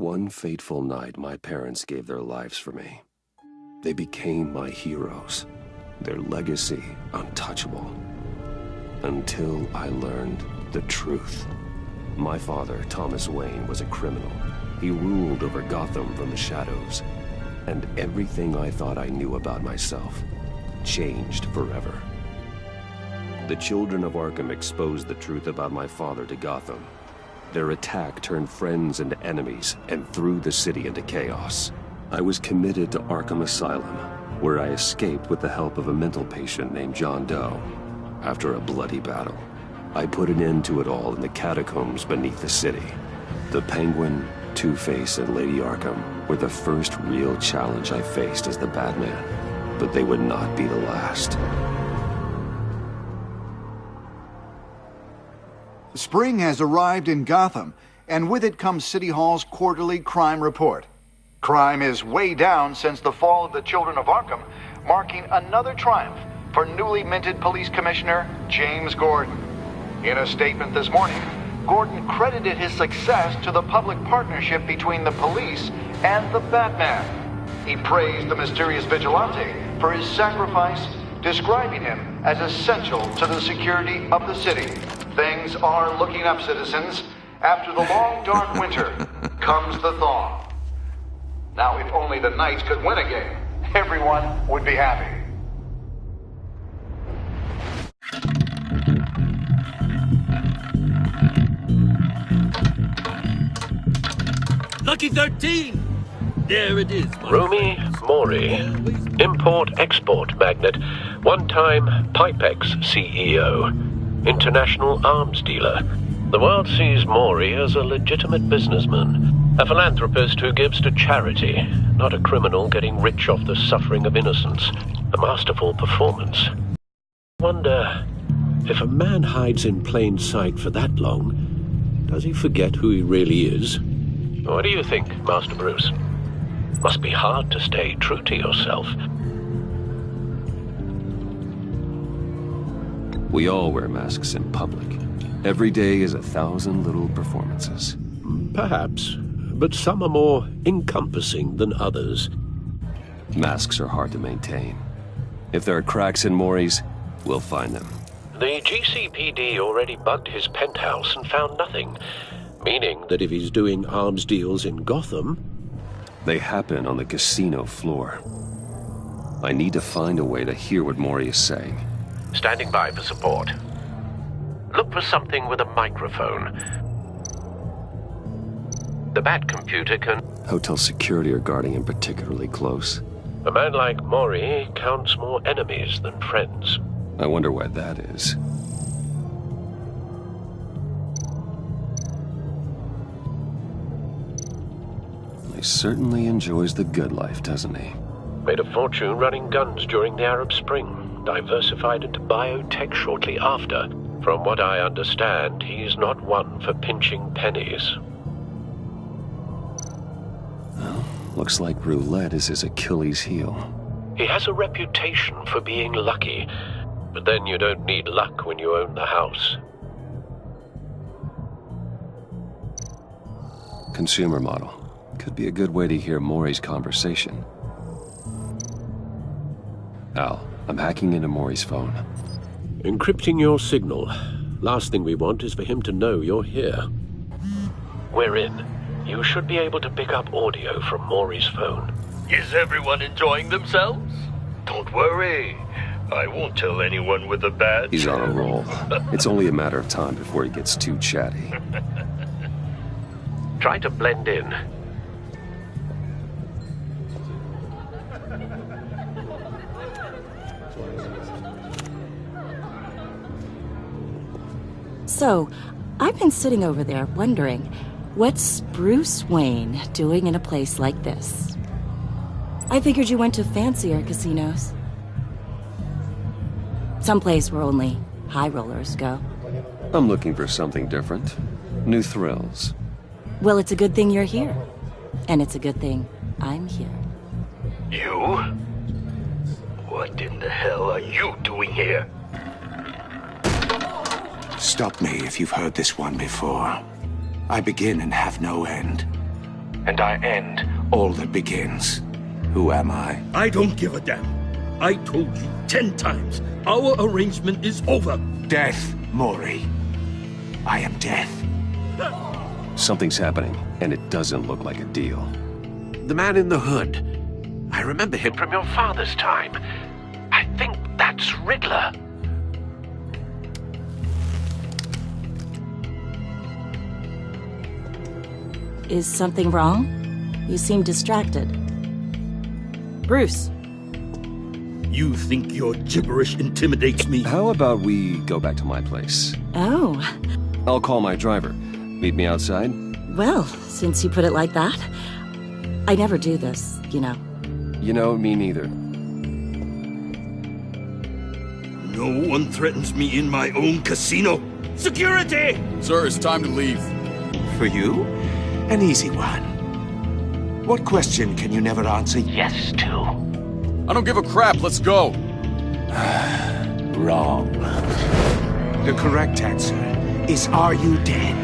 one fateful night, my parents gave their lives for me. They became my heroes, their legacy untouchable. Until I learned the truth. My father, Thomas Wayne, was a criminal. He ruled over Gotham from the shadows. And everything I thought I knew about myself changed forever. The children of Arkham exposed the truth about my father to Gotham. Their attack turned friends into enemies and threw the city into chaos. I was committed to Arkham Asylum, where I escaped with the help of a mental patient named John Doe. After a bloody battle, I put an end to it all in the catacombs beneath the city. The Penguin, Two-Face, and Lady Arkham were the first real challenge I faced as the Batman, but they would not be the last. Spring has arrived in Gotham, and with it comes City Hall's quarterly crime report. Crime is way down since the fall of the Children of Arkham, marking another triumph for newly minted Police Commissioner James Gordon. In a statement this morning, Gordon credited his success to the public partnership between the police and the Batman. He praised the mysterious vigilante for his sacrifice, describing him as essential to the security of the city. Things are looking up, citizens. After the long, dark winter comes the thaw. Now, if only the Knights could win a game, everyone would be happy. Lucky 13! There it is. Rumi Mori, import-export magnate, one-time Pipex CEO, international arms dealer. The world sees Mori as a legitimate businessman, a philanthropist who gives to charity, not a criminal getting rich off the suffering of innocence. A masterful performance. I wonder, if a man hides in plain sight for that long, does he forget who he really is? What do you think, Master Bruce? Must be hard to stay true to yourself. We all wear masks in public. Every day is 1,000 little performances. Perhaps, but some are more encompassing than others. Masks are hard to maintain. If there are cracks in Mori's, we'll find them. The GCPD already bugged his penthouse and found nothing, meaning that if he's doing arms deals in Gotham... They happen on the casino floor. I need to find a way to hear what Mori is saying. Standing by for support. Look for something with a microphone. The Bat computer can... Hotel security are guarding him particularly close. A man like Mori counts more enemies than friends. I wonder why that is. He certainly enjoys the good life, doesn't he? Made a fortune running guns during the Arab Spring. Diversified into biotech shortly after. From what I understand, he's not one for pinching pennies. Well, looks like roulette is his Achilles heel. He has a reputation for being lucky, but then you don't need luck when you own the house. Consumer model. Could be a good way to hear Mori's conversation. Al, I'm hacking into Mori's phone. Encrypting your signal. Last thing we want is for him to know you're here. We're in. You should be able to pick up audio from Mori's phone. Is everyone enjoying themselves? Don't worry. I won't tell anyone with a badge. He's on a roll. It's only a matter of time before he gets too chatty. Try to blend in. So, I've been sitting over there wondering, what's Bruce Wayne doing in a place like this? I figured you went to fancier casinos. Someplace where only high rollers go. I'm looking for something different. New thrills. Well, it's a good thing you're here. And it's a good thing I'm here. You? What in the hell are you doing here? Stop me if you've heard this one before. I begin and have no end. and I end all that begins. Who am I? I don't give a damn. I told you 10 times. Our arrangement is over. Death, Mori. I am death. Something's happening, and it doesn't look like a deal. The man in the hood. I remember him from your father's time. I think that's Riddler. Is something wrong? You seem distracted. Bruce. You think your gibberish intimidates me? How about we go back to my place? Oh. I'll call my driver. Meet me outside? Well, since you put it like that, I never do this, you know. You know, me neither. No one threatens me in my own casino. Security! Sir, it's time to leave. For you? An easy one. What question can you never answer yes to? I don't give a crap, let's go. Wrong. The correct answer is, are you dead?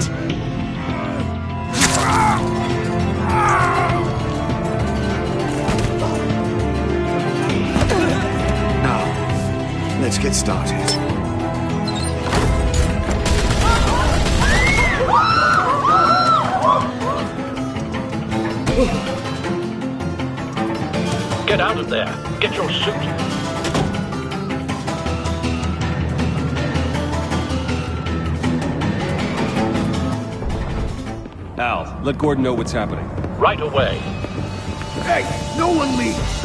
Now, let's get started. Get out of there. Get your suit. Al, let Gordon know what's happening. Right away. Hey, no one leaves!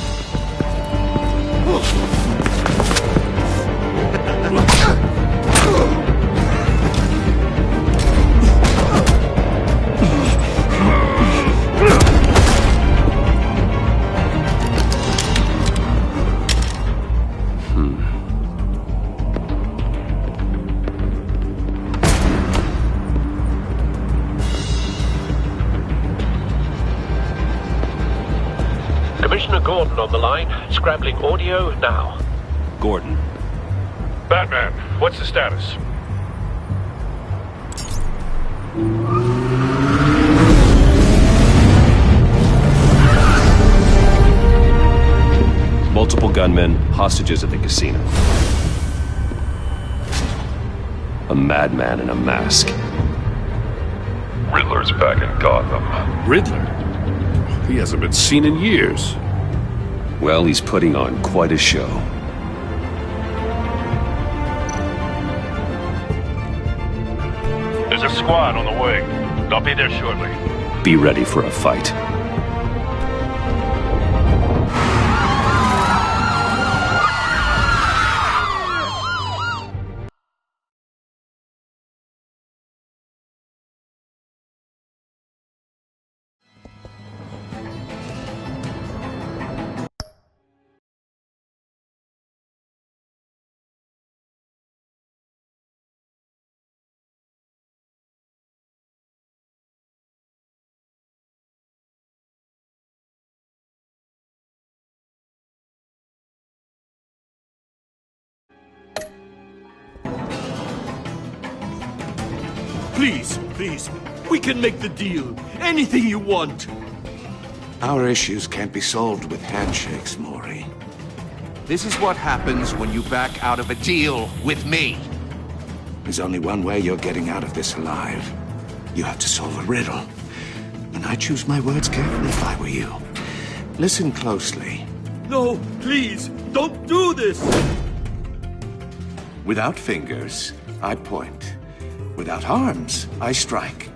Commissioner Gordon on the line, scrambling audio now. Gordon. Batman, what's the status? Multiple gunmen, hostages at the casino. A madman in a mask. Riddler's back in Gotham. Riddler? He hasn't been seen in years. Well, he's putting on quite a show. There's a squad on the way. I'll be there shortly. Be ready for a fight. Please, please, we can make the deal. Anything you want. Our issues can't be solved with handshakes, Mori. This is what happens when you back out of a deal with me. There's only one way you're getting out of this alive. You have to solve a riddle. And I choose my words carefully if I were you. Listen closely. No, please, don't do this. Without fingers, I point. Without arms, I strike.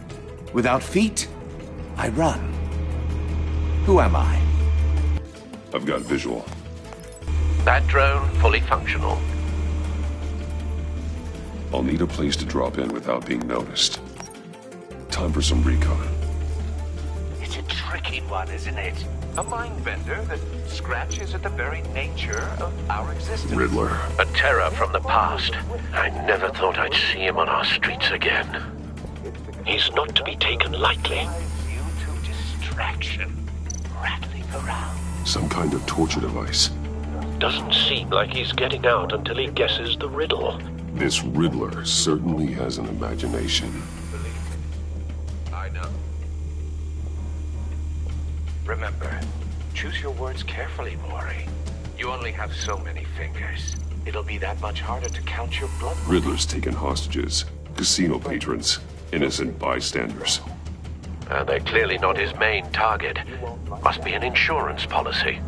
Without feet, I run. Who am I? I've got visual. That drone fully functional. I'll need a place to drop in without being noticed. Time for some recon. It's a tricky one, isn't it? A mind bender that scratches at the very nature of our existence. Riddler. A terror from the past. I never thought I'd see him on our streets again. He's not to be taken lightly. You to distraction, rattling around. Some kind of torture device. Doesn't seem like he's getting out until he guesses the riddle. This Riddler certainly has an imagination. I know. Remember, choose your words carefully, Maury. You only have so many fingers. It'll be that much harder to count your blood. Riddler's taken hostages, casino patrons, innocent bystanders. And they're clearly not his main target. Must be an insurance policy.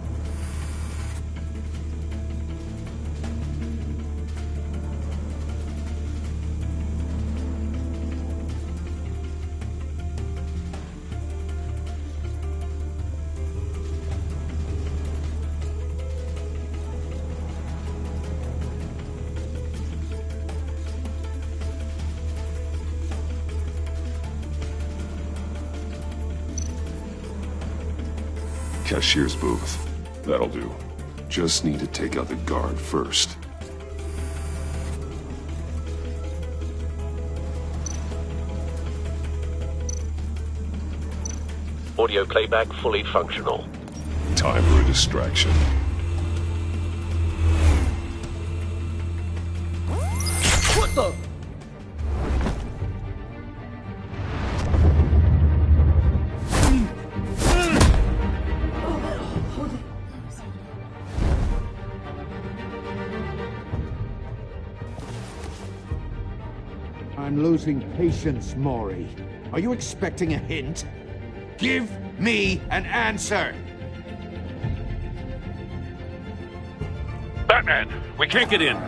Cashier's booth. That'll do. Just need to take out the guard first. Audio playback fully functional. Time for a distraction. What the? I'm losing patience, Maury. Are you expecting a hint? Give me an answer! Batman, we can't get in.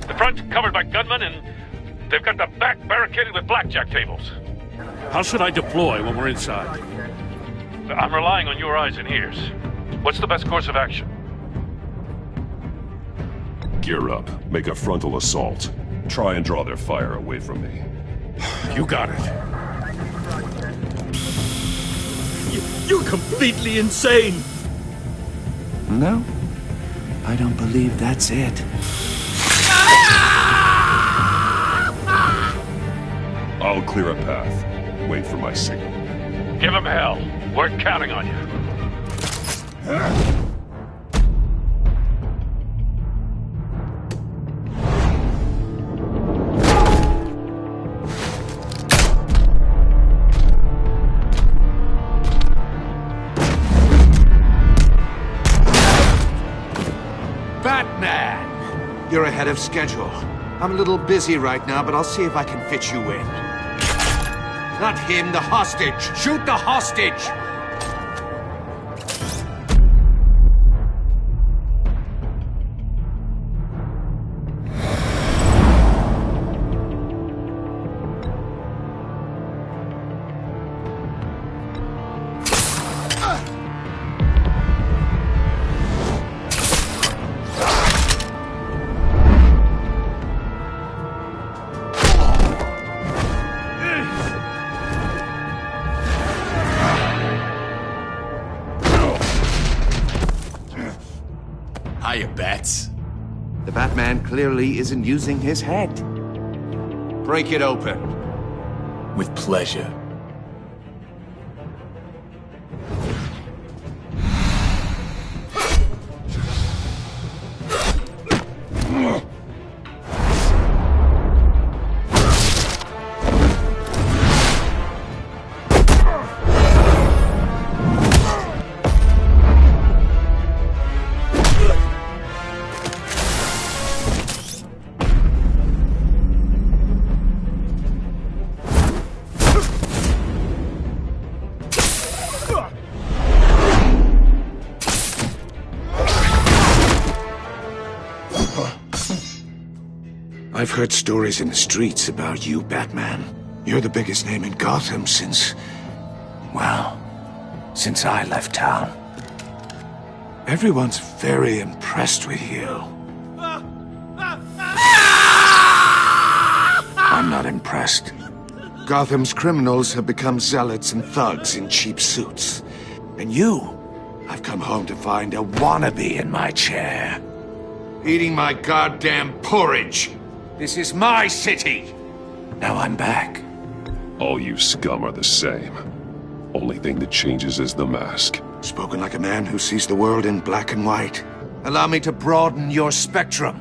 The front's covered by gunmen, and they've got the back barricaded with blackjack tables. How should I deploy when we're inside? I'm relying on your eyes and ears. What's the best course of action? Gear up. Make a frontal assault. Try and draw their fire away from me. You got it. You're completely insane! No, I don't believe that's it. I'll clear a path. Wait for my signal. Give him hell. We're counting on you. Batman! You're ahead of schedule. I'm a little busy right now, but I'll see if I can fit you in. Not him, the hostage! Shoot the hostage! Hiya, Bats. The Batman clearly isn't using his head. Break it open. With pleasure. I've heard stories in the streets about you, Batman. You're the biggest name in Gotham since... well, since I left town. Everyone's very impressed with you. I'm not impressed. Gotham's criminals have become zealots and thugs in cheap suits. And you, I've come home to find a wannabe in my chair. Eating my goddamn porridge. This is my city! Now I'm back. All you scum are the same. Only thing that changes is the mask. Spoken like a man who sees the world in black and white. Allow me to broaden your spectrum.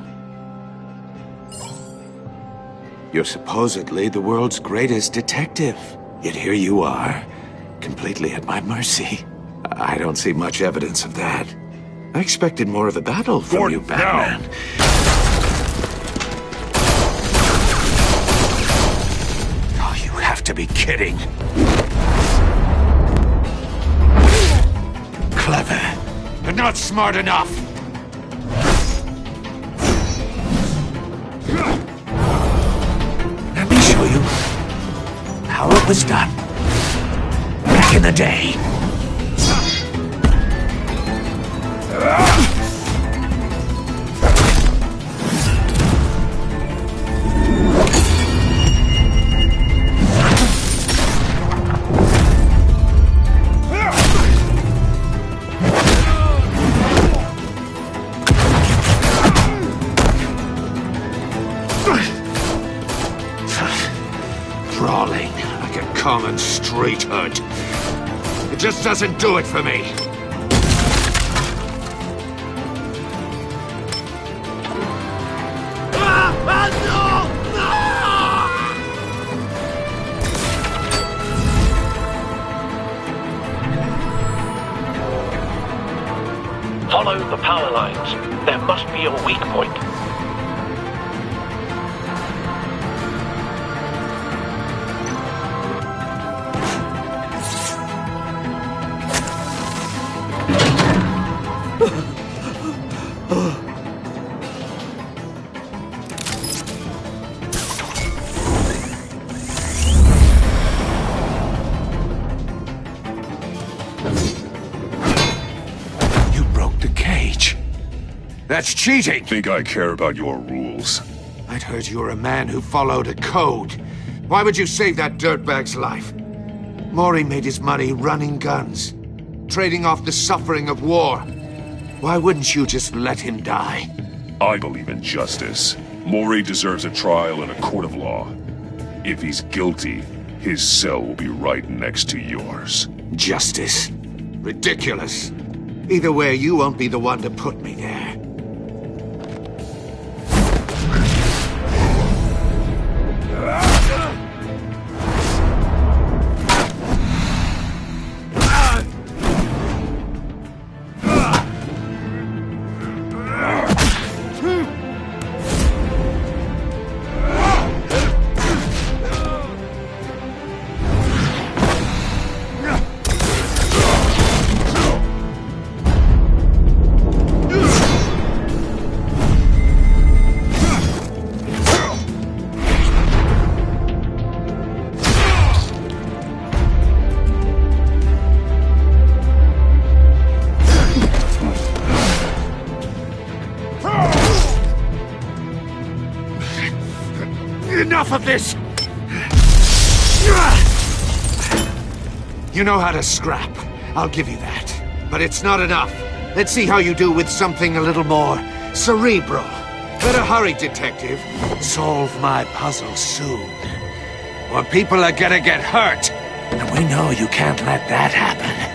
You're supposedly the world's greatest detective. Yet here you are, completely at my mercy. I don't see much evidence of that. I expected more of a battle from you, Batman. Oh, you have to be kidding. Clever, but not smart enough. Let me show you how it was done back in the day. Brawling like a common street hood. It just doesn't do it for me. Follow the power lines. There must be a weak point. That's cheating! Think I care about your rules? I'd heard you were a man who followed a code. Why would you save that dirtbag's life? Mori made his money running guns, trading off the suffering of war. Why wouldn't you just let him die? I believe in justice. Mori deserves a trial in a court of law. If he's guilty, his cell will be right next to yours. Justice? Ridiculous. Either way, you won't be the one to put me there. Enough of this! You know how to scrap. I'll give you that. But it's not enough. Let's see how you do with something a little more cerebral. Better hurry, detective. Solve my puzzle soon. Or people are gonna get hurt. And we know you can't let that happen.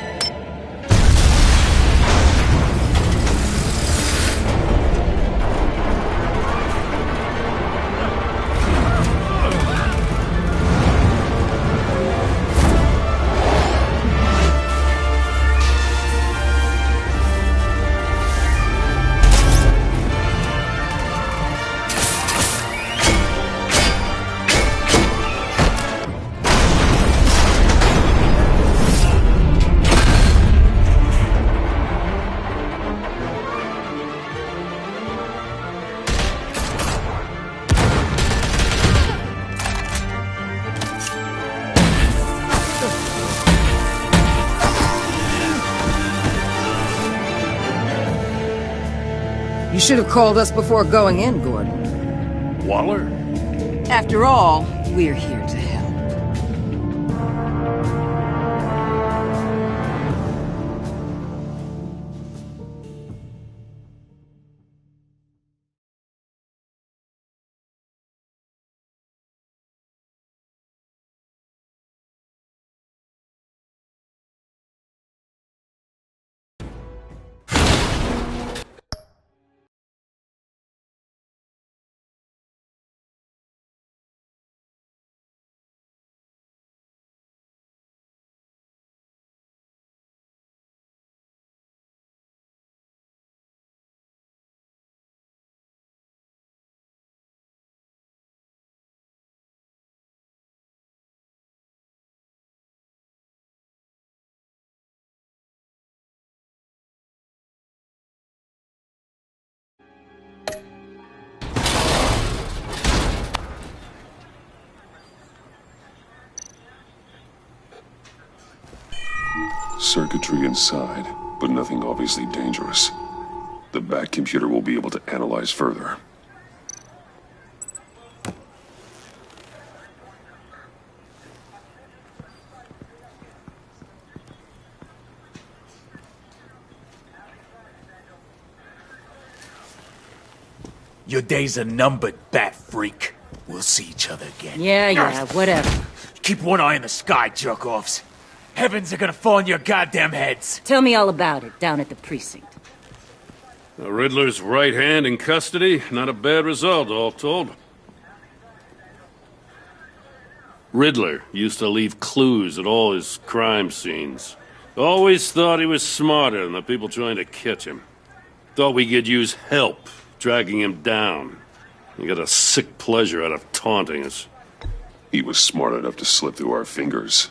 You should have called us before going in, Gordon. Waller? After all, we're here to help. Circuitry inside, but nothing obviously dangerous. The back computer will be able to analyze further. Your days are numbered, bat freak. We'll see each other again. Yeah, whatever. Keep one eye in the sky, jerk-offs. Heavens are gonna fall on your goddamn heads. Tell me all about it down at the precinct. The Riddler's right hand in custody. Not a bad result, all told. Riddler used to leave clues at all his crime scenes. Always thought he was smarter than the people trying to catch him. Thought we could use help dragging him down. He got a sick pleasure out of taunting us. He was smart enough to slip through our fingers.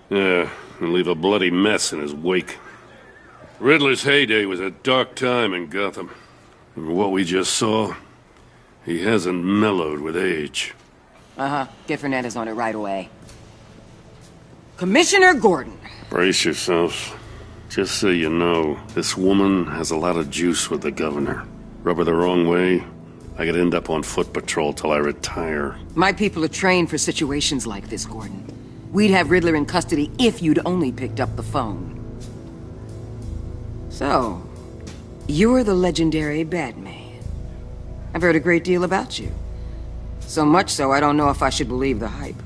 Yeah, and leave a bloody mess in his wake. Riddler's heyday was a dark time in Gotham. And what we just saw, he hasn't mellowed with age. Get Fernandez on it right away. Commissioner Gordon. Brace yourselves. Just so you know, this woman has a lot of juice with the governor. Rub her the wrong way, I could end up on foot patrol till I retire. My people are trained for situations like this, Gordon. We'd have Riddler in custody if you'd only picked up the phone. So, you're the legendary Batman. I've heard a great deal about you. So much so, I don't know if I should believe the hype.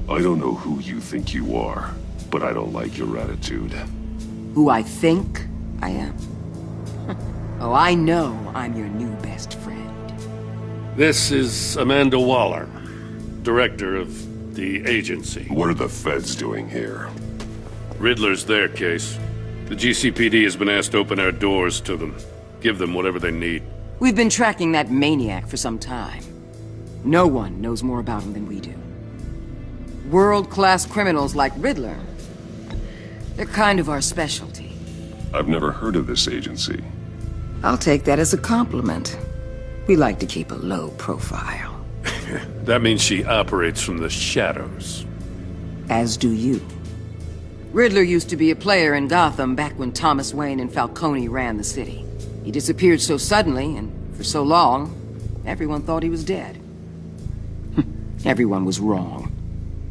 I don't know who you think you are, but I don't like your attitude. Who I think I am? Oh, I know I'm your new best friend. This is Amanda Waller, director of the agency. What are the feds doing here? Riddler's their case. The GCPD has been asked to open our doors to them. Give them whatever they need. We've been tracking that maniac for some time. No one knows more about him than we do. World-class criminals like Riddler. They're kind of our specialty. I've never heard of this agency. I'll take that as a compliment. We like to keep a low profile. That means she operates from the shadows. As do you. Riddler used to be a player in Gotham back when Thomas Wayne and Falcone ran the city. He disappeared so suddenly and for so long, everyone thought he was dead. Everyone was wrong.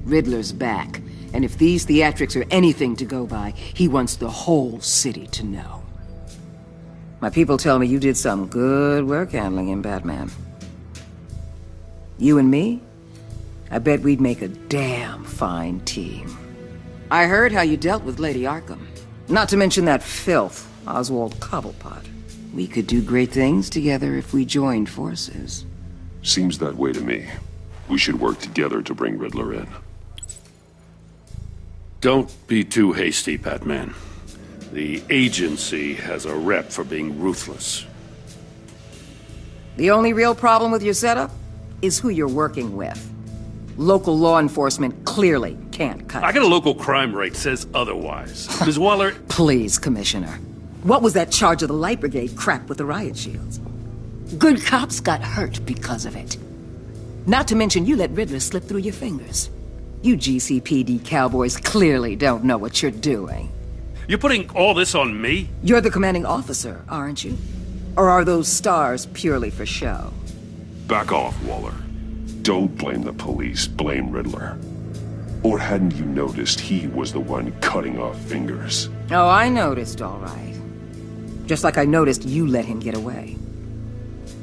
Riddler's back, and if these theatrics are anything to go by, he wants the whole city to know. My people tell me you did some good work handling him, Batman. You and me? I bet we'd make a damn fine team. I heard how you dealt with Lady Arkham. Not to mention that filth, Oswald Cobblepot. We could do great things together if we joined forces. Seems that way to me. We should work together to bring Riddler in. Don't be too hasty, Batman. The agency has a rep for being ruthless. The only real problem with your setup is who you're working with. Local law enforcement clearly can't cut I got a local crime rate says otherwise. Ms. Waller... Please, Commissioner. What was that charge of the Light Brigade crap with the riot shields? Good cops got hurt because of it. Not to mention you let Riddler slip through your fingers. You GCPD cowboys clearly don't know what you're doing. You're putting all this on me? You're the commanding officer, aren't you? Or are those stars purely for show? Back off, Waller. Don't blame the police, blame Riddler. Or hadn't you noticed he was the one cutting off fingers? Oh, I noticed, all right. Just like I noticed you let him get away.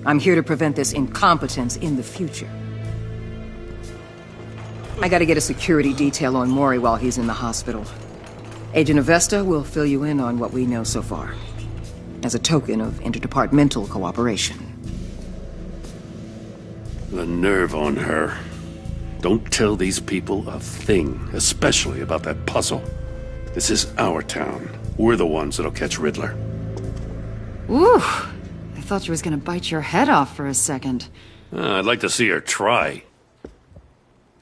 I'm here to prevent this incompetence in the future. I gotta get a security detail on Maury while he's in the hospital. Agent Avesta will fill you in on what we know so far, as a token of interdepartmental cooperation. The nerve on her. Don't tell these people a thing, especially about that puzzle. This is our town. We're the ones that'll catch Riddler. Ooh, I thought you was gonna bite your head off for a second. I'd like to see her try.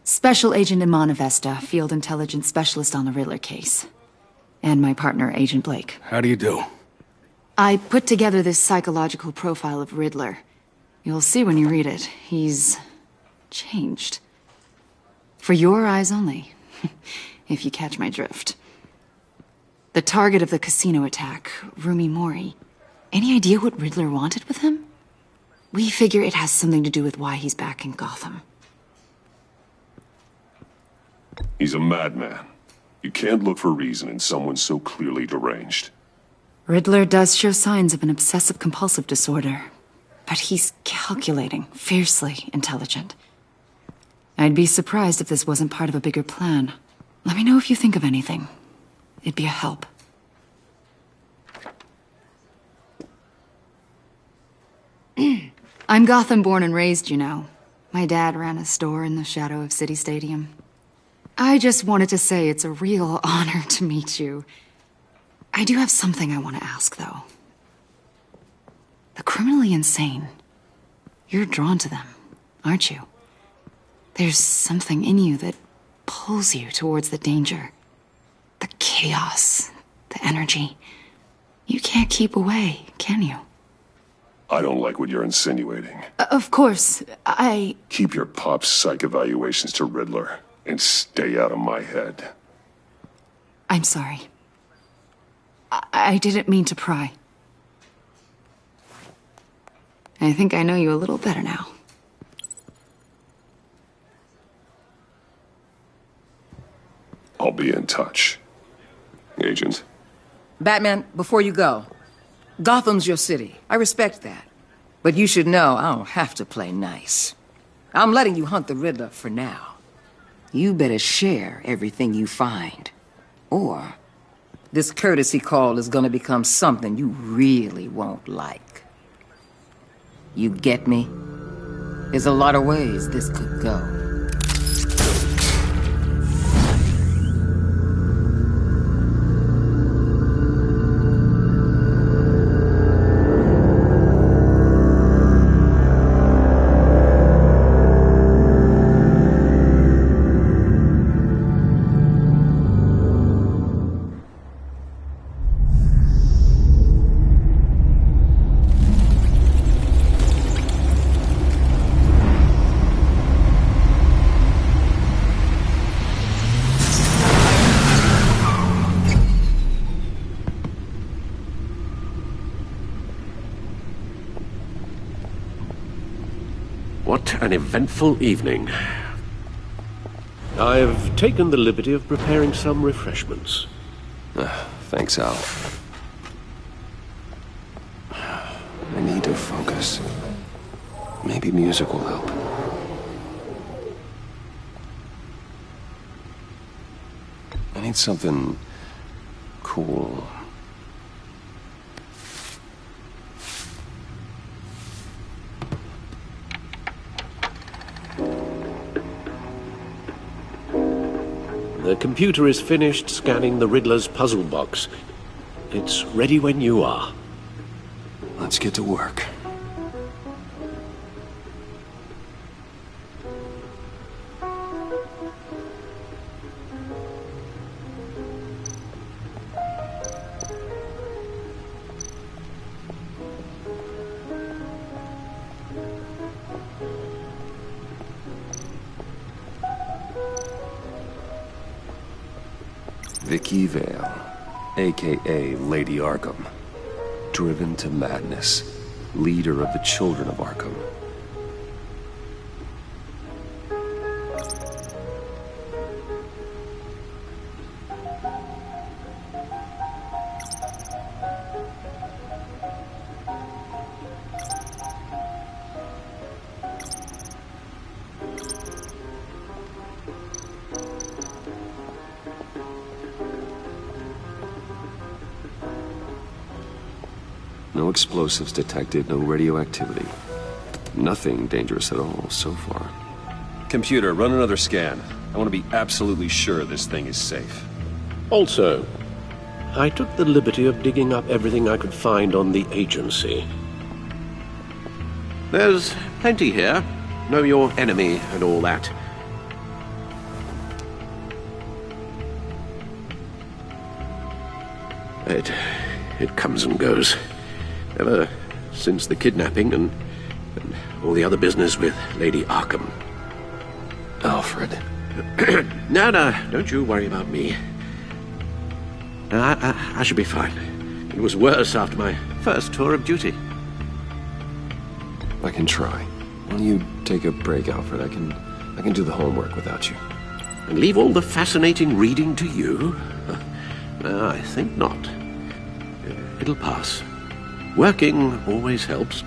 Special Agent Iman Avesta, Field Intelligence Specialist on the Riddler case. And my partner, Agent Blake. How do you do? I put together this psychological profile of Riddler. You'll see when you read it. He's changed. For your eyes only, if you catch my drift. The target of the casino attack, Rumi Mori. Any idea what Riddler wanted with him? We figure it has something to do with why he's back in Gotham. He's a madman. You can't look for reason in someone so clearly deranged. Riddler does show signs of an obsessive-compulsive disorder, but he's calculating, fiercely intelligent. I'd be surprised if this wasn't part of a bigger plan. Let me know if you think of anything. It'd be a help. I'm Gotham born and raised, you know. My dad ran a store in the shadow of City Stadium. I just wanted to say it's a real honor to meet you. I do have something I want to ask, though. The criminally insane. You're drawn to them, aren't you? There's something in you that pulls you towards the danger. The chaos, the energy. You can't keep away, can you? I don't like what you're insinuating. Of course, Keep your pop psych evaluations to Riddler, and stay out of my head. I'm sorry. I didn't mean to pry. I think I know you a little better now. I'll be in touch. Agent? Batman, before you go, Gotham's your city. I respect that. But you should know I don't have to play nice. I'm letting you hunt the Riddler for now. You better share everything you find. Or this courtesy call is gonna become something you really won't like. You get me? There's a lot of ways this could go. What an eventful evening. I've taken the liberty of preparing some refreshments. Thanks, Al. I need to focus. Maybe music will help. I need something cool. The computer is finished scanning the Riddler's puzzle box. It's ready when you are. Let's get to work. Vicky Vale, a.k.a. Lady Arkham. Driven to madness. Leader of the Children of Arkham. No explosives detected, no radioactivity. Nothing dangerous at all so far. Computer, run another scan. I want to be absolutely sure this thing is safe. Also, I took the liberty of digging up everything I could find on the agency. There's plenty here. Know your enemy and all that. It comes and goes. Ever since the kidnapping and all the other business with Lady Arkham. Alfred. No, don't you worry about me. I should be fine. It was worse after my first tour of duty. I can try. Why don't you take a break, Alfred? I can do the homework without you. And leave all the fascinating reading to you? I think not. It'll pass. Working always helps.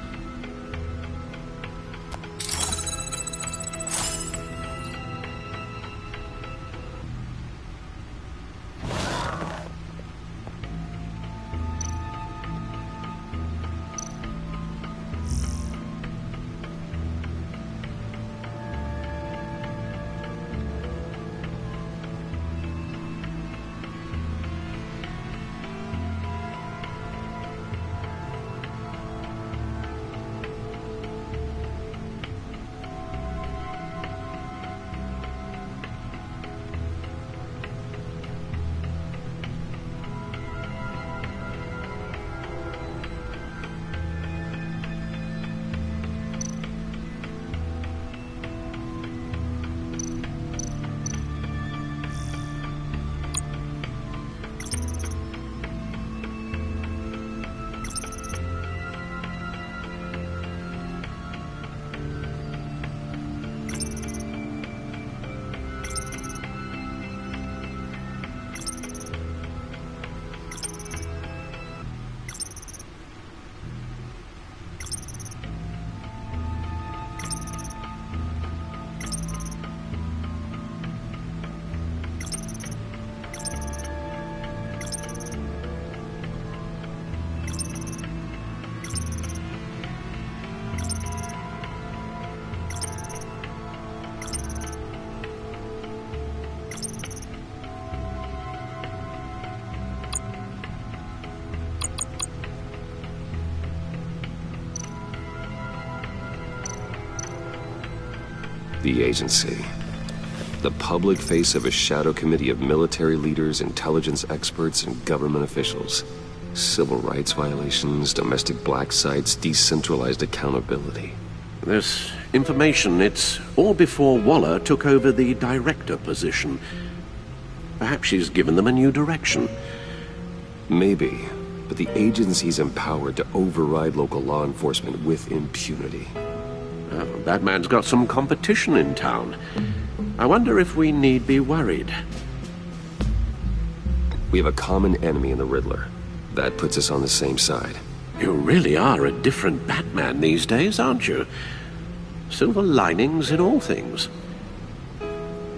The agency. The public face of a shadow committee of military leaders, intelligence experts, and government officials. Civil rights violations, domestic black sites, decentralized accountability. This information, it's all before Waller took over the director position. Perhaps she's given them a new direction. Maybe, but the agency's empowered to override local law enforcement with impunity. That man's got some competition in town. I wonder if we need be worried. We have a common enemy in the Riddler. That puts us on the same side. You really are a different Batman these days, aren't you? Silver linings in all things.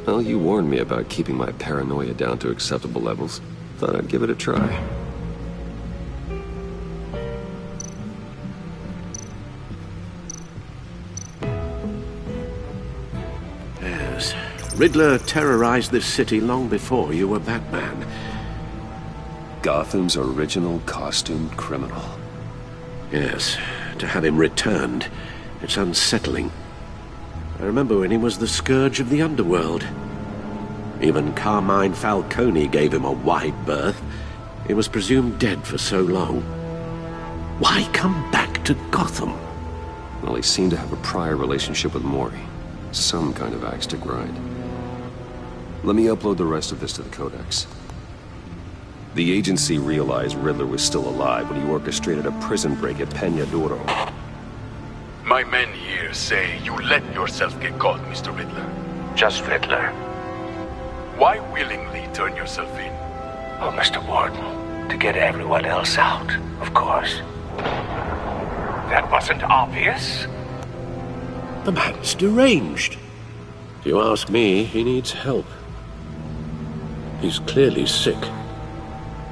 Well, you warned me about keeping my paranoia down to acceptable levels. Thought I'd give it a try. Yes. Riddler terrorized this city long before you were Batman. Gotham's original costumed criminal. Yes. To have him returned, it's unsettling. I remember when he was the scourge of the underworld. Even Carmine Falcone gave him a wide berth. He was presumed dead for so long. Why come back to Gotham? Well, he seemed to have a prior relationship with Mori. Some kind of axe to grind. Let me upload the rest of this to the Codex. The agency realized Riddler was still alive when he orchestrated a prison break at Peña Duro. My men here say you let yourself get caught, Mr. Riddler. Just Riddler. Why willingly turn yourself in? Oh, Mr. Warden, to get everyone else out, of course. That wasn't obvious. The man's deranged. If you ask me, he needs help. He's clearly sick.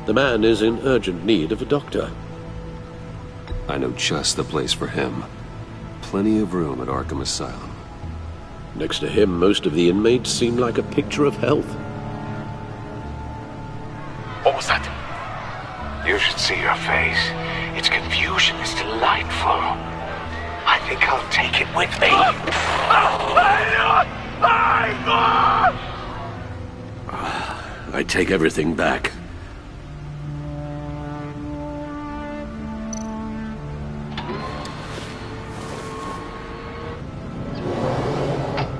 The man is in urgent need of a doctor. I know just the place for him. Plenty of room at Arkham Asylum. Next to him, most of the inmates seem like a picture of health. What was that? You should see your face. Its confusion is delightful. I think I'll take it with me. I take everything back.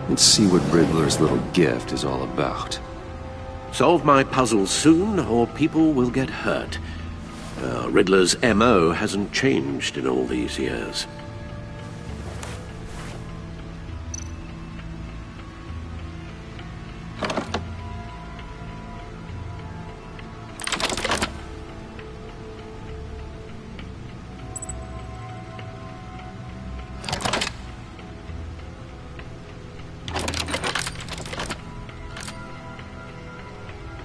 Let's see what Riddler's little gift is all about. Solve my puzzles soon, or people will get hurt. Riddler's MO hasn't changed in all these years.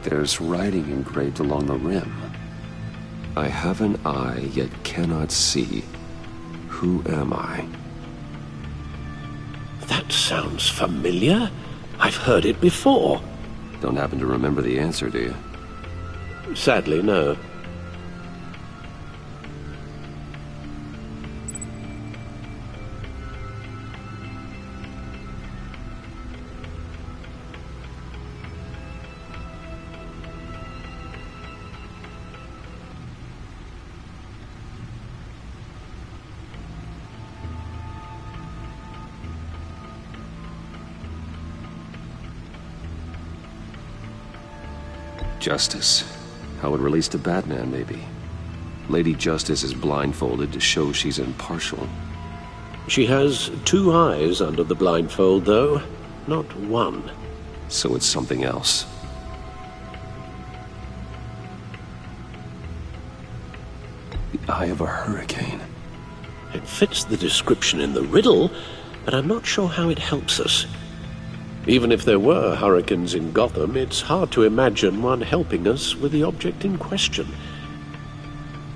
There's writing engraved along the rim. I have an eye, yet cannot see. Who am I? That sounds familiar. I've heard it before. Don't happen to remember the answer, do you? Sadly, no. Justice. How it relates to Batman, maybe. Lady Justice is blindfolded to show she's impartial. She has 2 eyes under the blindfold, though, not 1. So it's something else. The eye of a hurricane. It fits the description in the riddle, but I'm not sure how it helps us. Even if there were hurricanes in Gotham, it's hard to imagine one helping us with the object in question.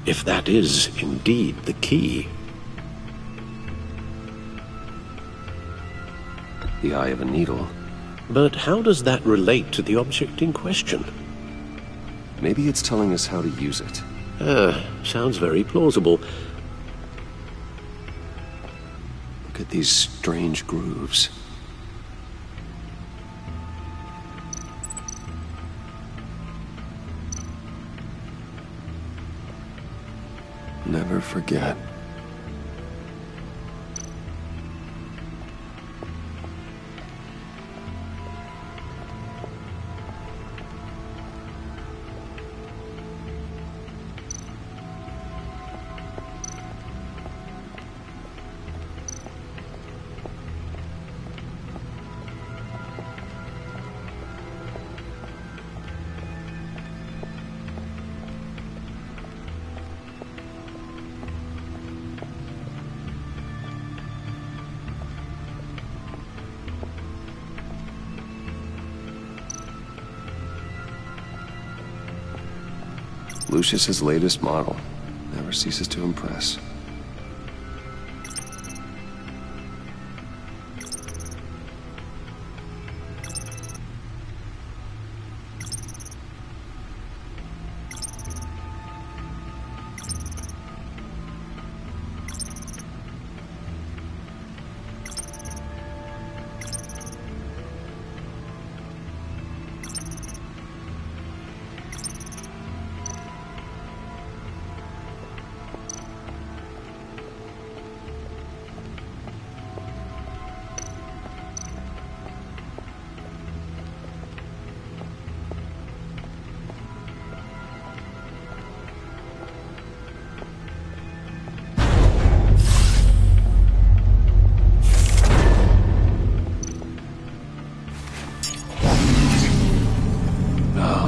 If that is indeed the key. The eye of a needle. But how does that relate to the object in question? Maybe it's telling us how to use it. Sounds very plausible. Look at these strange grooves. Never forget. Lucius's latest model. Never ceases to impress.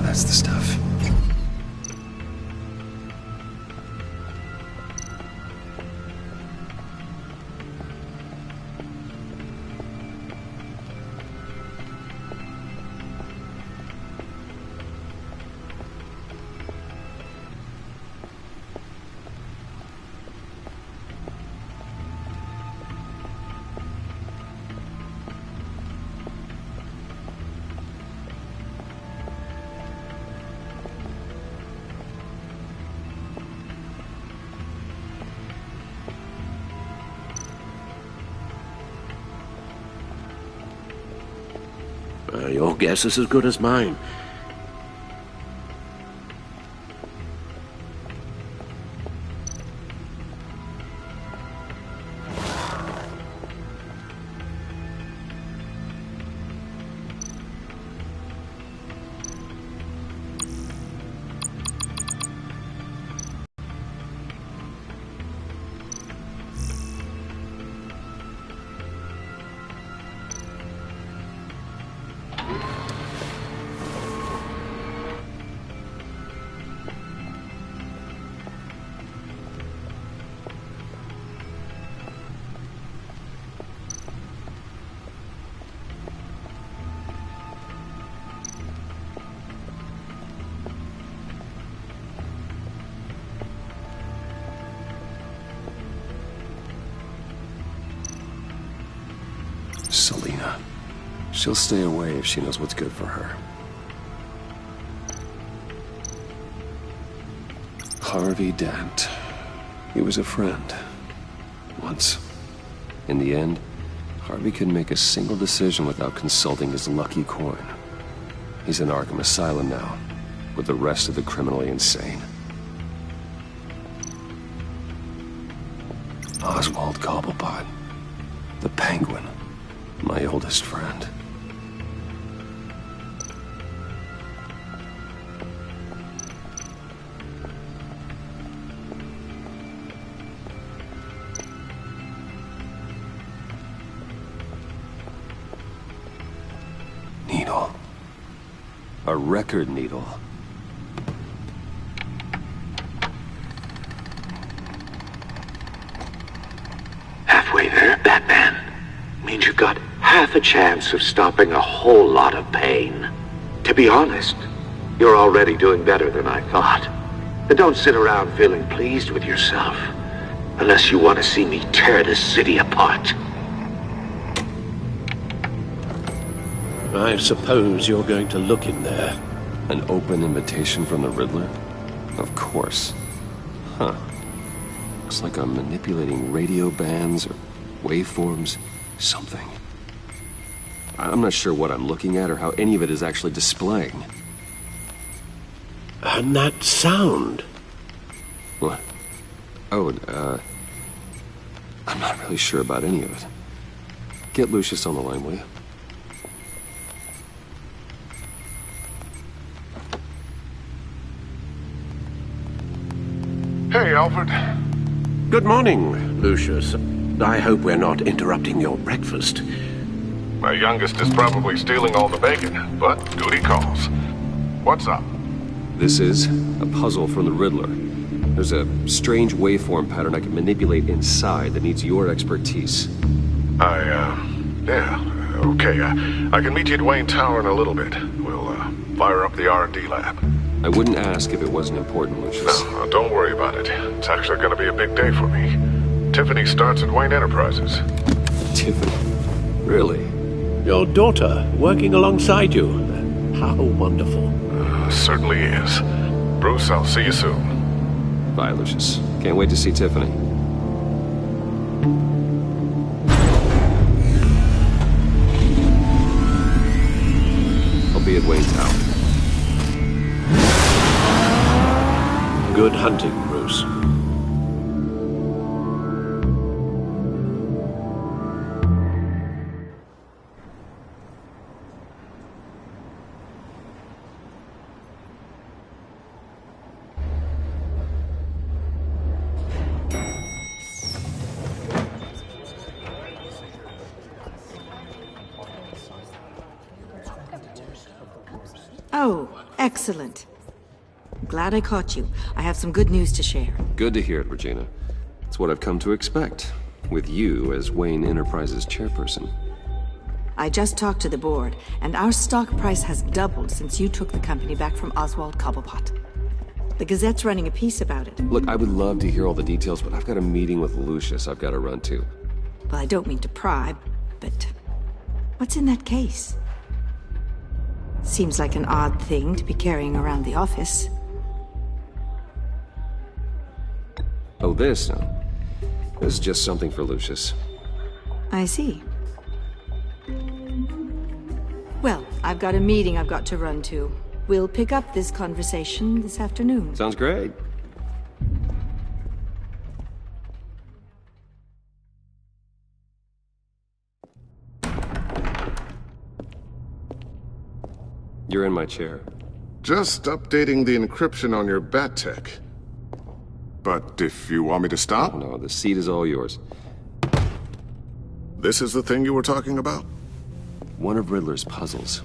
That's the stuff. Your guess is as good as mine. Selina. She'll stay away if she knows what's good for her. Harvey Dent. He was a friend. Once. In the end, Harvey couldn't make a single decision without consulting his lucky coin. He's in Arkham Asylum now, with the rest of the criminally insane. Oswald Cobblepot. The Penguin. My oldest friend. Needle. A record needle. Halfway there, Batman. Means you've got half a chance of stopping a whole lot of pain. To be honest, you're already doing better than I thought. But don't sit around feeling pleased with yourself, unless you want to see me tear this city apart. I suppose you're going to look in there. An open invitation from the Riddler? Of course. Huh. Looks like I'm manipulating radio bands or waveforms. Something. I'm not sure what I'm looking at or how any of it is actually displaying. And that sound? What? Oh, I'm not really sure about any of it. Get Lucius on the line, will you? Hey, Alfred. Good morning, Lucius. I hope we're not interrupting your breakfast. My youngest is probably stealing all the bacon, but duty calls. What's up? This is a puzzle from the Riddler. There's a strange waveform pattern I can manipulate inside that needs your expertise. Yeah, okay. I can meet you at Wayne Tower in a little bit. We'll, fire up the R&D lab. I wouldn't ask if it wasn't important, Lucius. No, don't worry about it. It's actually gonna be a big day for me. Tiffany starts at Wayne Enterprises. Tiffany? Really? Your daughter, working alongside you. How wonderful. Certainly is. Bruce, I'll see you soon. Bye, Lucius. Can't wait to see Tiffany. I'll be at Wayne Tower. Good hunting, Bruce. Oh, excellent. Glad I caught you. I have some good news to share. Good to hear it, Regina. It's what I've come to expect, with you as Wayne Enterprises chairperson. I just talked to the board, and our stock price has doubled since you took the company back from Oswald Cobblepot. The Gazette's running a piece about it. Look, I would love to hear all the details, but I've got a meeting with Lucius I've got to run to. Well, I don't mean to pry, but what's in that case? Seems like an odd thing to be carrying around the office. Oh, this? No. This is just something for Lucius. I see. Well, I've got a meeting I've got to run to. We'll pick up this conversation this afternoon. Sounds great. You're in my chair. Just updating the encryption on your bat tech. But if you want me to stop? No, the seat is all yours. This is the thing you were talking about? One of Riddler's puzzles.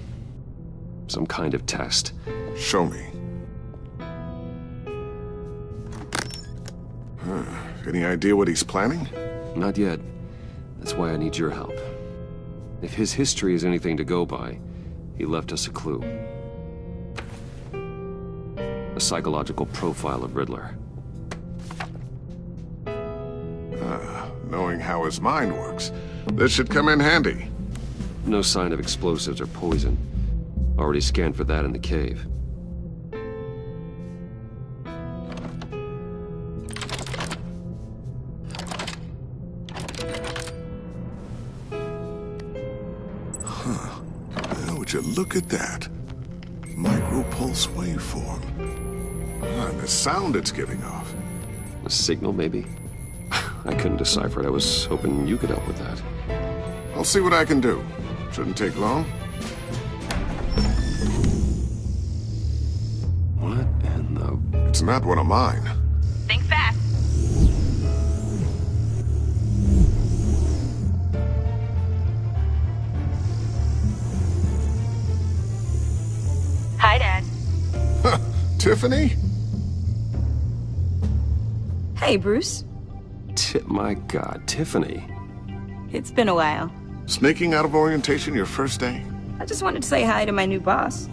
Some kind of test. Show me. Any idea what he's planning? Not yet. That's why I need your help. If his history is anything to go by, he left us a clue. A psychological profile of Riddler. Knowing how his mind works, this should come in handy. No sign of explosives or poison. Already scanned for that in the cave. Huh. Well, would you look at that? Micropulse waveform. And the sound it's giving off. A signal, maybe? I couldn't decipher it. I was hoping you could help with that. I'll see what I can do. Shouldn't take long. What in the... It's not one of mine. Think fast. Hi, Dad. Huh, Tiffany? Hey, Bruce. My God, Tiffany. It's been a while. Sneaking out of orientation your first day? I just wanted to say hi to my new boss.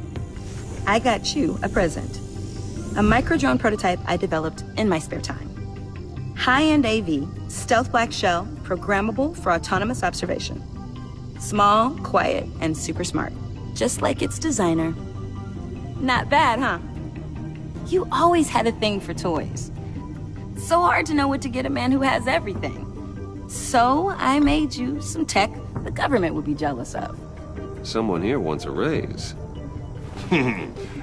I got you a present. A micro-drone prototype I developed in my spare time. High-end AV, stealth black shell, programmable for autonomous observation. Small, quiet, and super smart. Just like its designer. Not bad, huh? You always had a thing for toys. So hard to know what to get a man who has everything. So I made you some tech the government would be jealous of. Someone here wants a raise.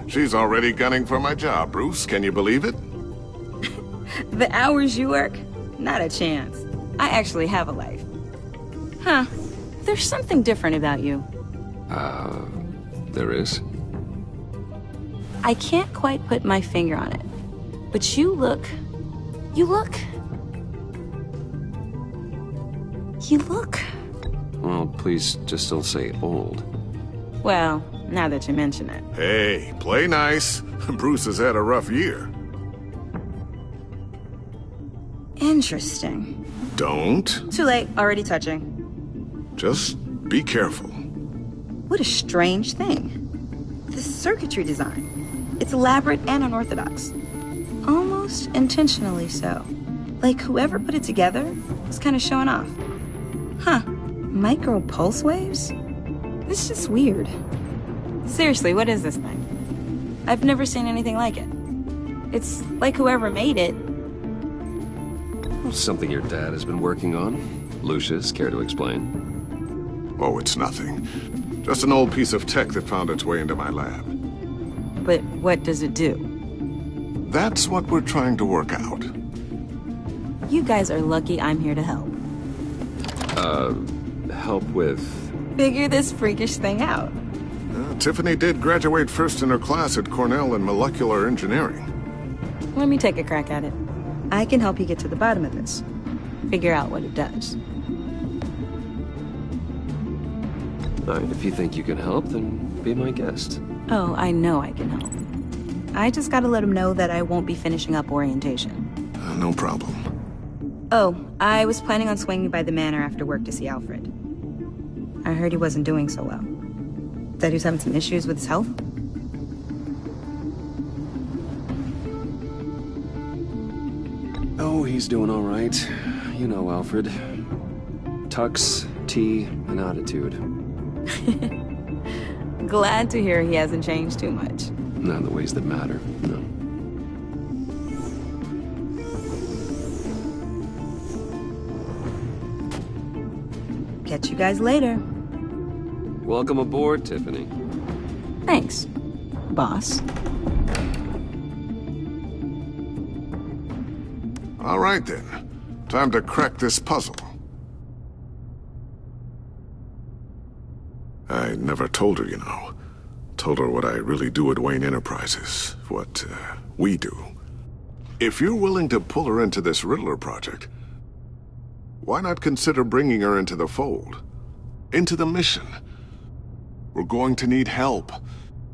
She's already gunning for my job, Bruce. Can you believe it? The hours you work? Not a chance. I actually have a life. Huh. There's something different about you. There is? I can't quite put my finger on it. But you look... Well, please just don't say old. Well, now that you mention it. Hey, play nice. Bruce has had a rough year. Interesting. Don't. Too late, already touching. Just be careful. What a strange thing. The circuitry design. It's elaborate and unorthodox. Almost intentionally so. Like whoever put it together was kind of showing off. Huh. Micro pulse waves? This is just weird. Seriously, what is this thing? I've never seen anything like it. It's like whoever made it. Something your dad has been working on. Lucius, care to explain? Oh, it's nothing. Just an old piece of tech that found its way into my lab. But what does it do? That's what we're trying to work out. You guys are lucky I'm here to help. Help with... Figure this freakish thing out. Tiffany did graduate first in her class at Cornell in molecular engineering. Let me take a crack at it. I can help you get to the bottom of this. Figure out what it does. All right, if you think you can help, then be my guest. Oh, I know I can help. I just gotta let him know that I won't be finishing up orientation. No problem. Oh, I was planning on swinging by the manor after work to see Alfred. I heard he wasn't doing so well. That he was having some issues with his health? Oh, he's doing all right. You know Alfred. Tux, tea, and attitude. Glad to hear he hasn't changed too much. Not in the ways that matter, no. Catch you guys later. Welcome aboard, Tiffany. Thanks, boss. All right, then. Time to crack this puzzle. I never told her, you know. Told her what I really do at Wayne Enterprises. What, we do. If you're willing to pull her into this Riddler project, why not consider bringing her into the fold? Into the mission? We're going to need help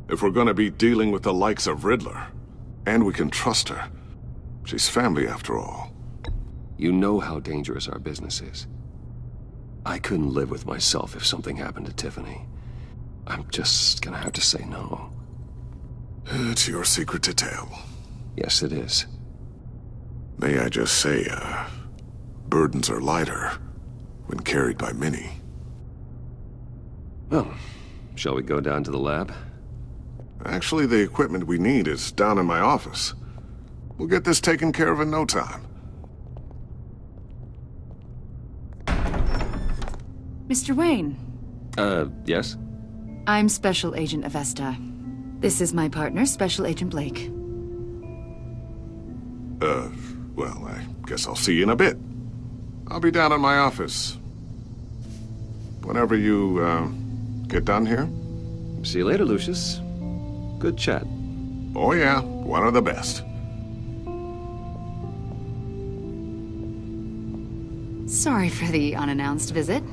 if we're going to be dealing with the likes of Riddler. And we can trust her. She's family, after all. You know how dangerous our business is. I couldn't live with myself if something happened to Tiffany. I'm just gonna have to say no. It's your secret to tell. Yes, it is. May I just say, burdens are lighter when carried by many. Well, shall we go down to the lab? Actually, the equipment we need is down in my office. We'll get this taken care of in no time. Mr. Wayne. Yes? I'm Special Agent Avesta. This is my partner, Special Agent Blake. Well, I guess I'll see you in a bit. I'll be down in my office. Whenever you, get done here. See you later, Lucius. Good chat. Oh yeah, one of the best. Sorry for the unannounced visit.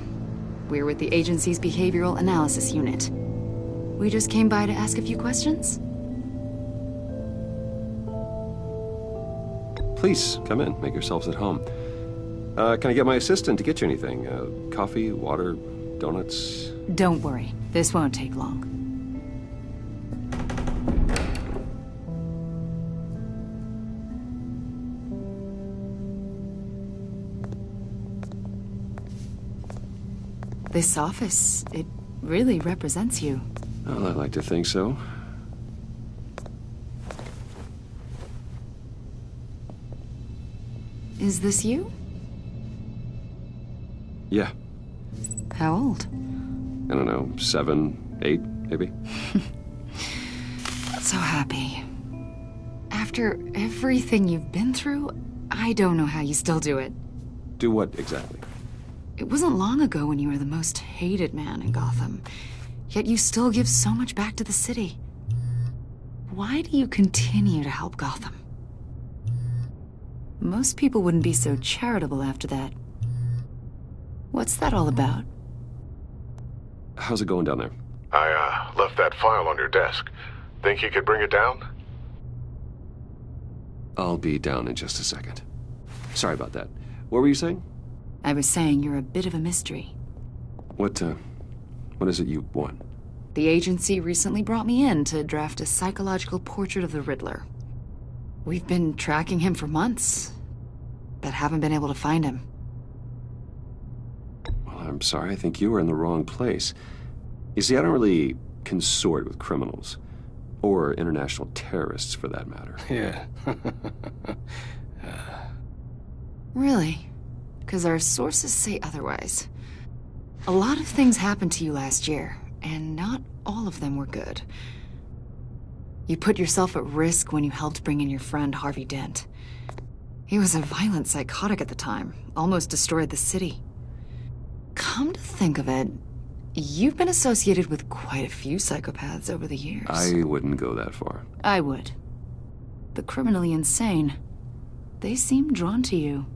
We're with the agency's Behavioral Analysis Unit. We just came by to ask a few questions. Please, come in. Make yourselves at home. Can I get my assistant to get you anything? Coffee, water, donuts? Don't worry. This won't take long. This office, it really represents you. Well, I like to think so. Is this you? Yeah. How old? I don't know, 7, 8, maybe? So happy. After everything you've been through, I don't know how you still do it. Do what exactly? It wasn't long ago when you were the most hated man in Gotham, yet you still give so much back to the city. Why do you continue to help Gotham? Most people wouldn't be so charitable after that. What's that all about? How's it going down there? I, left that file on your desk. Think you could bring it down? I'll be down in just a second. Sorry about that. What were you saying? I was saying you're a bit of a mystery. What is it you want? The agency recently brought me in to draft a psychological portrait of the Riddler. We've been tracking him for months, but haven't been able to find him. Well, I'm sorry. I think you were in the wrong place. You see, I don't really consort with criminals. Or international terrorists, for that matter. Yeah. Really? Because our sources say otherwise. A lot of things happened to you last year, and not all of them were good. You put yourself at risk when you helped bring in your friend Harvey Dent. He was a violent psychotic at the time, almost destroyed the city. Come to think of it, you've been associated with quite a few psychopaths over the years. I wouldn't go that far. I would. The criminally insane. They seem drawn to you.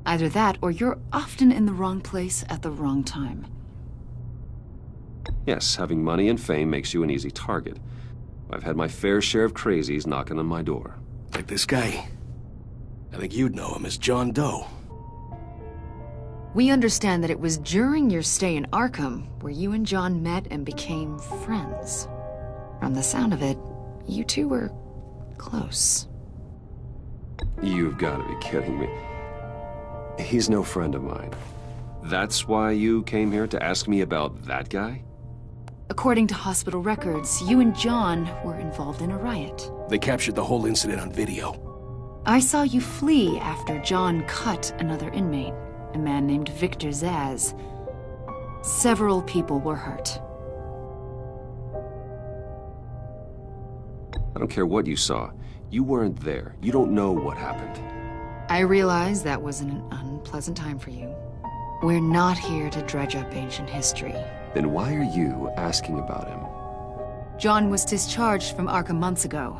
Either that, or you're often in the wrong place at the wrong time. Yes, having money and fame makes you an easy target. I've had my fair share of crazies knocking on my door. Like this guy. I think you'd know him as John Doe. We understand that it was during your stay in Arkham where you and John met and became friends. From the sound of it, you two were close. You've got to be kidding me. He's no friend of mine. That's why you came here to ask me about that guy? According to hospital records, you and John were involved in a riot. They captured the whole incident on video. I saw you flee after John cut another inmate, a man named Victor Zsasz. Several people were hurt. I don't care what you saw. You weren't there. You don't know what happened. I realize that was an unpleasant time for you. We're not here to dredge up ancient history. Then why are you asking about him? John was discharged from Arkham months ago.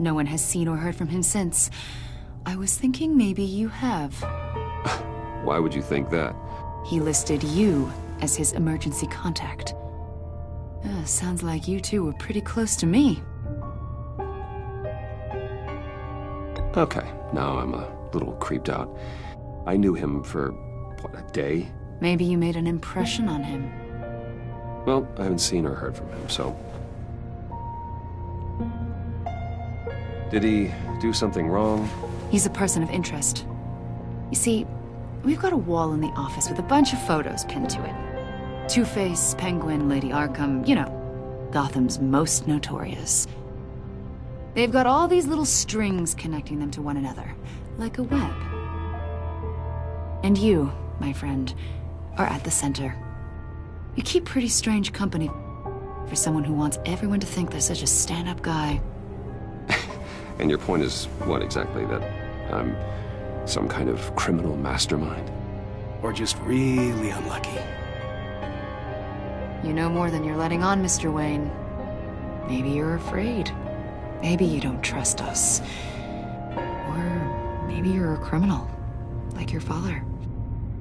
No one has seen or heard from him since. I was thinking maybe you have. Why would you think that? He listed you as his emergency contact. Sounds like you two were pretty close to me. Okay, now I'm a little creeped out. I knew him for, what, a day? Maybe you made an impression on him. Well, I haven't seen or heard from him, so... Did he do something wrong? He's a person of interest. You see, we've got a wall in the office with a bunch of photos pinned to it. Two-Face, Penguin, Lady Arkham, you know, Gotham's most notorious. They've got all these little strings connecting them to one another, like a web. And you, my friend, are at the center. You keep pretty strange company for someone who wants everyone to think they're such a stand-up guy. And your point is what exactly? That I'm some kind of criminal mastermind? Or just really unlucky? You know more than you're letting on, Mr. Wayne. Maybe you're afraid. Maybe you don't trust us. Or maybe you're a criminal, like your father.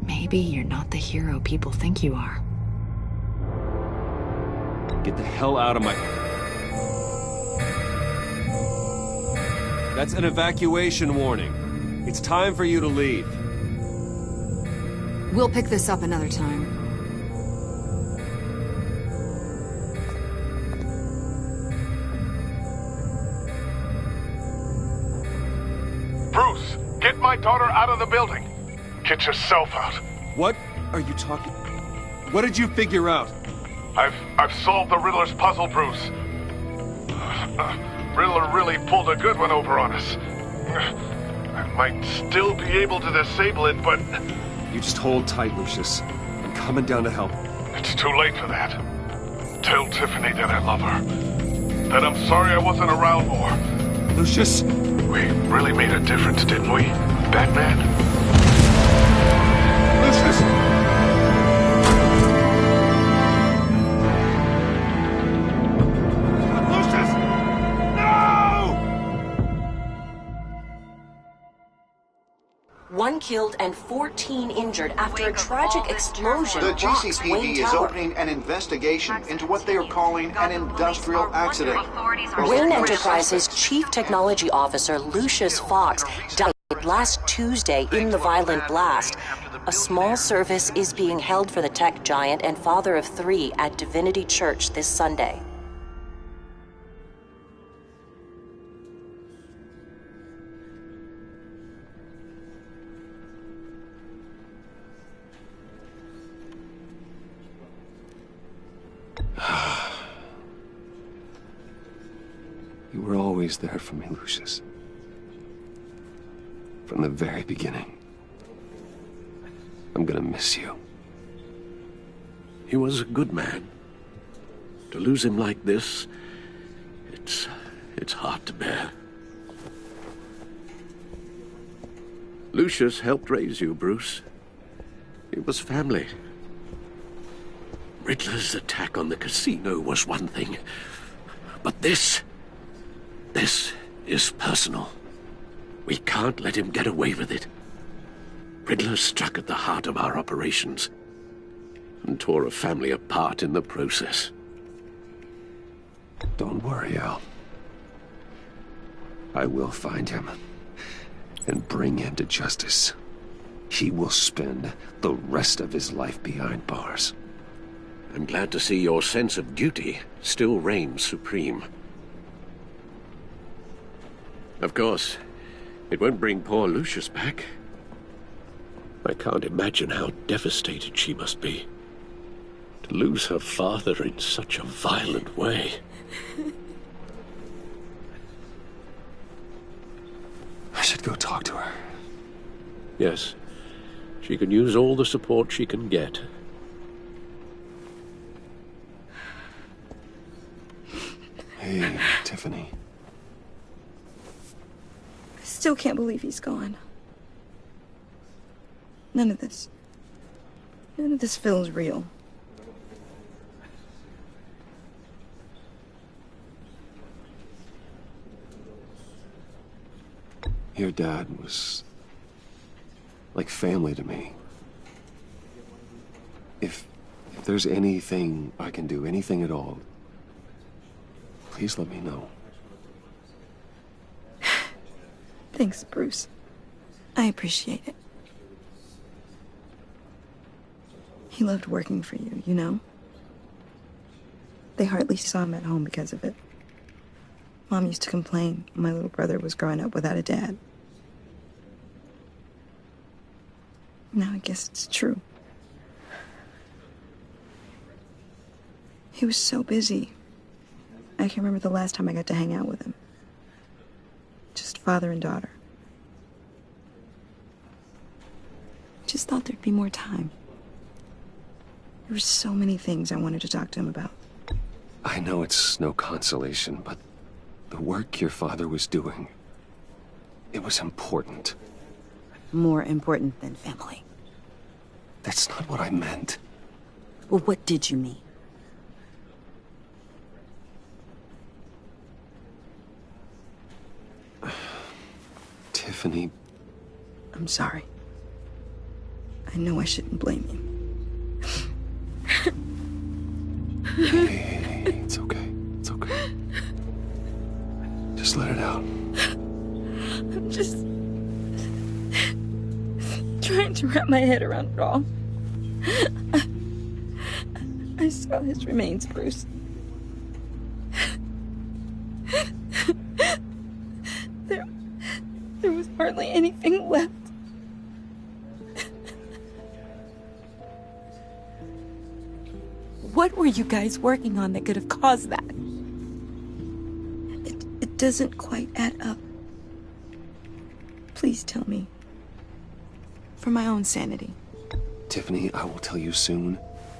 Maybe you're not the hero people think you are. Get the hell out of my... That's an evacuation warning. It's time for you to leave. We'll pick this up another time. Bruce, get my daughter out of the building. Get yourself out. What are you talking... What did you figure out? I've solved the Riddler's puzzle, Bruce. Riddler really pulled a good one over on us. I might still be able to disable it, but... You just hold tight, Lucius. I'm coming down to help. It's too late for that. Tell Tiffany that I love her. That I'm sorry I wasn't around more. Lucius! We really made a difference, didn't we, Batman? Lucius! One killed and 14 injured after a tragic explosion. The rocks GCPD Wayne is Tower. opening an investigation into what they are calling an industrial accident. Wayne Enterprises Chief Technology Officer Lucius Fox died last Tuesday in the violent blast. A small service is being held for the tech giant and father of 3 at Divinity Church this Sunday. You were always there for me, Lucius. From the very beginning. I'm gonna miss you. He was a good man. To lose him like this, it's hard to bear. Lucius helped raise you, Bruce. It was family. Riddler's attack on the casino was one thing, but this is personal. We can't let him get away with it. Riddler struck at the heart of our operations and tore a family apart in the process. Don't worry, Al. I will find him and bring him to justice. He will spend the rest of his life behind bars. I'm glad to see your sense of duty still reigns supreme. Of course, it won't bring poor Lucius back. I can't imagine how devastated she must be to lose her father in such a violent way. I should go talk to her. Yes, she can use all the support she can get. Hey, Tiffany. I still can't believe he's gone. None of this feels real. Your dad was like family to me. If there's anything I can do, anything at all, please let me know. Thanks, Bruce. I appreciate it. He loved working for you, you know? They hardly saw him at home because of it. Mom used to complain my little brother was growing up without a dad. Now I guess it's true. He was so busy. I can't remember the last time I got to hang out with him. Just father and daughter. Just thought there'd be more time. There were so many things I wanted to talk to him about. I know it's no consolation, but the work your father was doing, it was important. More important than family. That's not what I meant. Well, what did you mean? Tiffany... I'm sorry. I know I shouldn't blame you. Hey, it's okay. It's okay. Just let it out. I'm just trying to wrap my head around it all. I saw his remains, Bruce. There was hardly anything left. What were you guys working on that could have caused that? It doesn't quite add up. Please tell me. For my own sanity. Tiffany, I will tell you soon.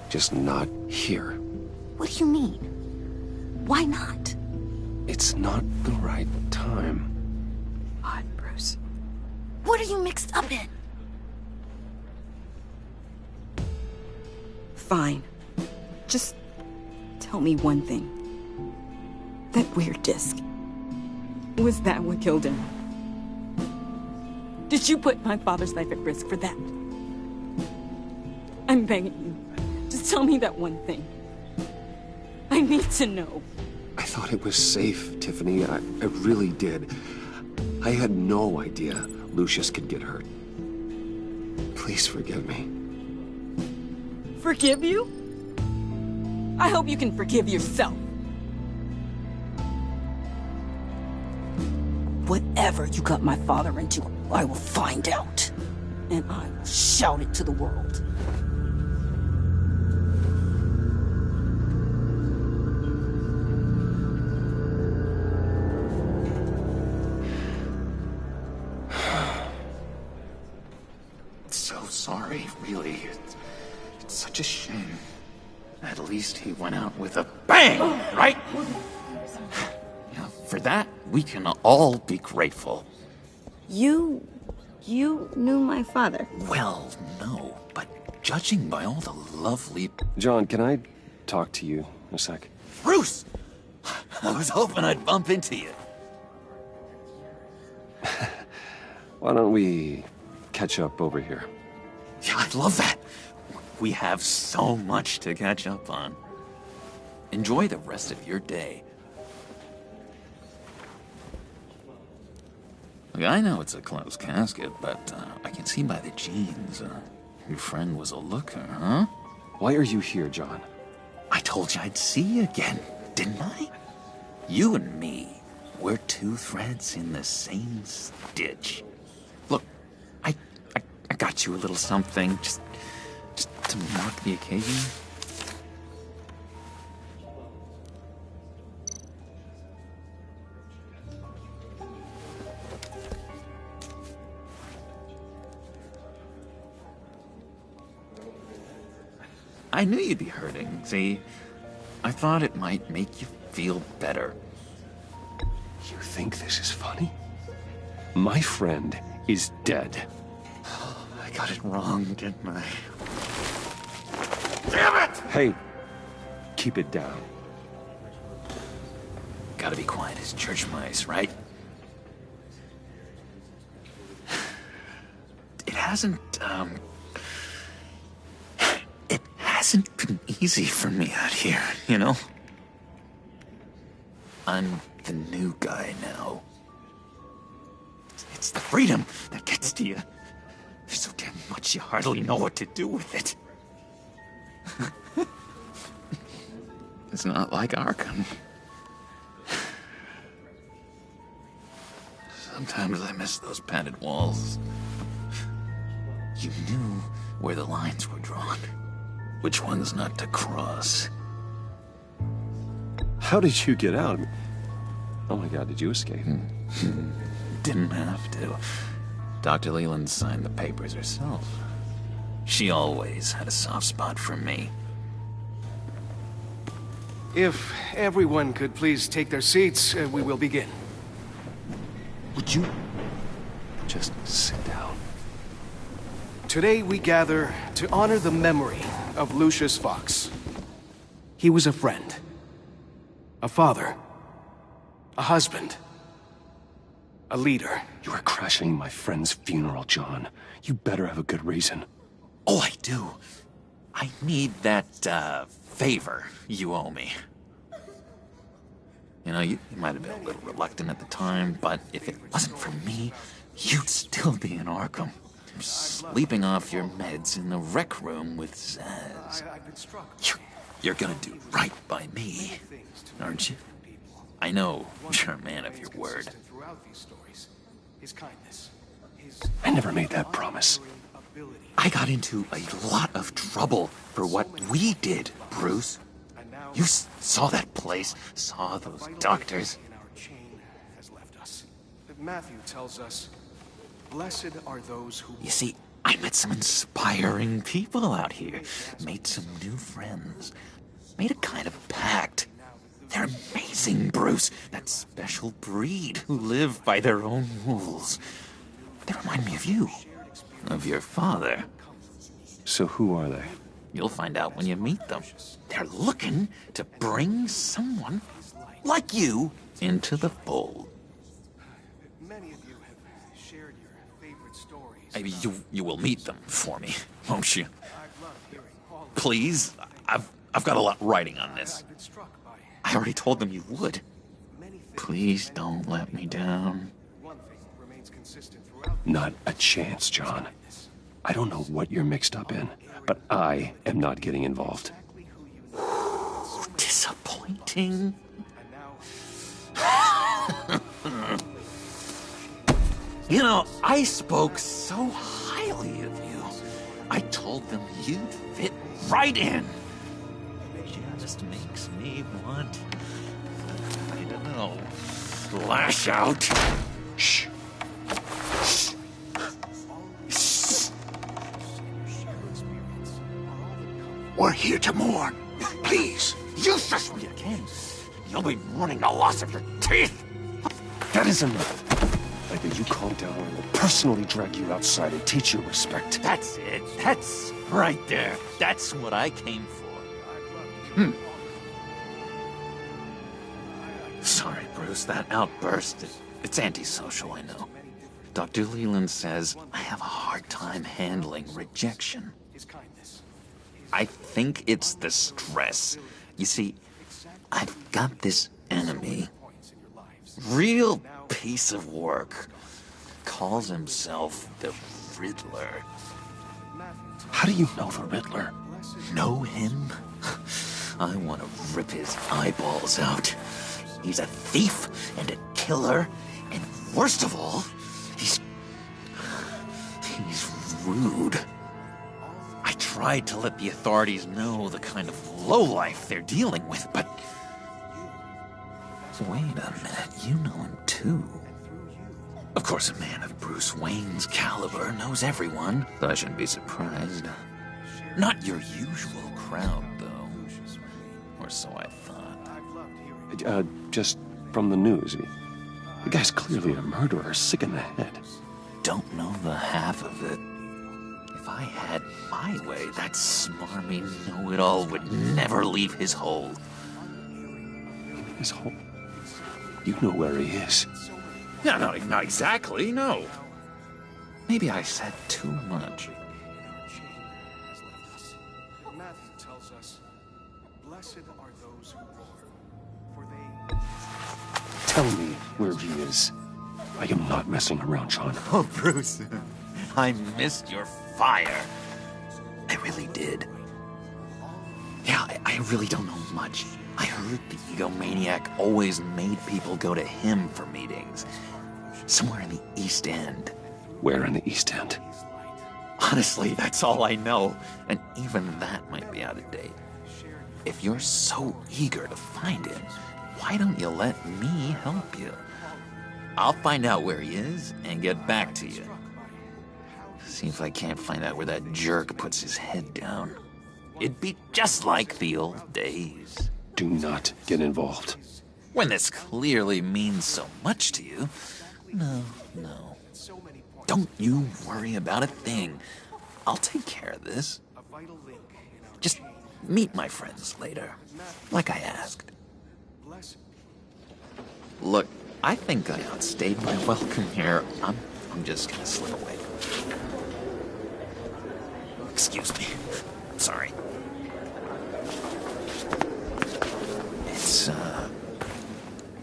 Just not here. What do you mean? Why not? It's not the right time. Odd, Bruce. What are you mixed up in? Fine. Just tell me one thing. That weird disc. Was that what killed him? Did you put my father's life at risk for that? I'm begging you. Just tell me that one thing. I need to know. I thought it was safe, Tiffany. I really did. I had no idea Lucius could get hurt. Please forgive me. Forgive you? I hope you can forgive yourself. Whatever you got my father into, I will find out. And I will shout it to the world. So sorry, really. It's such a shame. At least he went out with a bang, right? Yeah, for that, we can all be grateful. You knew my father? Well, no, but judging by all the lovely... John, can I talk to you a sec? Bruce! I was hoping I'd bump into you. Why don't we catch up over here? Yeah, I'd love that. We have so much to catch up on. Enjoy the rest of your day. Look, I know it's a closed casket, but I can see by the jeans, your friend was a looker, huh? Why are you here, John? I told you I'd see you again, didn't I? You and me, we're two threads in the same stitch. Look, I got you a little something, just to mark the occasion. I knew you'd be hurting, see? I thought it might make you feel better. You think this is funny? My friend is dead. I got it wrong, didn't I? Damn it! Hey, keep it down. Gotta be quiet as church mice, right? It hasn't been easy for me out here, you know? I'm the new guy now. It's the freedom that gets to you. There's so damn much you hardly know what to do with it. It's not like Arkham. Sometimes I miss those padded walls. You knew where the lines were drawn. Which ones not to cross. How did you get out? Oh my God, did you escape? Didn't have to. Dr. Leland signed the papers herself. She always had a soft spot for me. If everyone could please take their seats, we will begin. Would you just sit down? Today we gather to honor the memory of Lucius Fox. He was a friend, a father, a husband, a leader. You are crashing my friend's funeral, John. You better have a good reason. Oh, I do. I need that, favor you owe me. You know, you might have been a little reluctant at the time, but if it wasn't for me, you'd still be in Arkham. Sleeping off your meds in the rec room with Zaz. You're gonna do right by me, aren't you? I know you're a man of your word. I never made that promise. I got into a lot of trouble for what we did, Bruce. You saw that place, saw those doctors. Matthew tells us, blessed are those who... You see, I met some inspiring people out here. Made some new friends. Made a kind of pact. They're amazing, Bruce. That special breed who live by their own rules. They remind me of you. Of your father. So who are they? You'll find out when you meet them. They're looking to bring someone like you into the fold. Many of you have shared your favorite stories. Maybe you will meet them for me, won't you? Please, I've got a lot writing on this. I already told them you would. Please don't let me down. Not a chance, John. I don't know what you're mixed up in, but I am not getting involved. Disappointing. You know, I spoke so highly of you. I told them you'd fit right in. It just makes me want, I don't know, lash out. Shh. We're here to mourn. Please. You shush me again. You'll be mourning the loss of your teeth. That is enough. Either you calm down or I will personally drag you outside and teach you respect. That's it. That's right there. That's what I came for. Sorry, Bruce. That outburst, it's antisocial, I know. Dr. Leland says I have a hard time handling rejection. I think it's the stress. You see, I've got this enemy. Real piece of work. Calls himself the Riddler. How do you know the Riddler? Know him? I want to rip his eyeballs out. He's a thief and a killer, and worst of all, he's rude. I tried to let the authorities know the kind of lowlife they're dealing with, but... Wait a minute, you know him too. Of course, a man of Bruce Wayne's caliber knows everyone, so I shouldn't be surprised. Not your usual crowd, though. Or so I thought. Just from the news. The guy's clearly a murderer, sick in the head. Don't know the half of it. If I had my way, that smarmy know-it-all would never leave his hole. His hole? You know where he is. No, not exactly, no. Maybe I said too much. Matthew tells us, blessed are those who mourn, for they... Tell me where he is. I am not messing around, John. Oh, Bruce. I missed your fire. I really did. Yeah, I really don't know much. I heard the egomaniac always made people go to him for meetings. Somewhere in the East End. Where in the East End? Honestly, that's all I know. And even that might be out of date. If you're so eager to find him, why don't you let me help you? I'll find out where he is and get back to you. See if I can't find out where that jerk puts his head down. It'd be just like the old days. Do not get involved. When this clearly means so much to you. No. Don't you worry about a thing. I'll take care of this. Just meet my friends later, like I asked. Look, I think I outstayed my welcome here. I'm just gonna slip away. Excuse me. I'm sorry.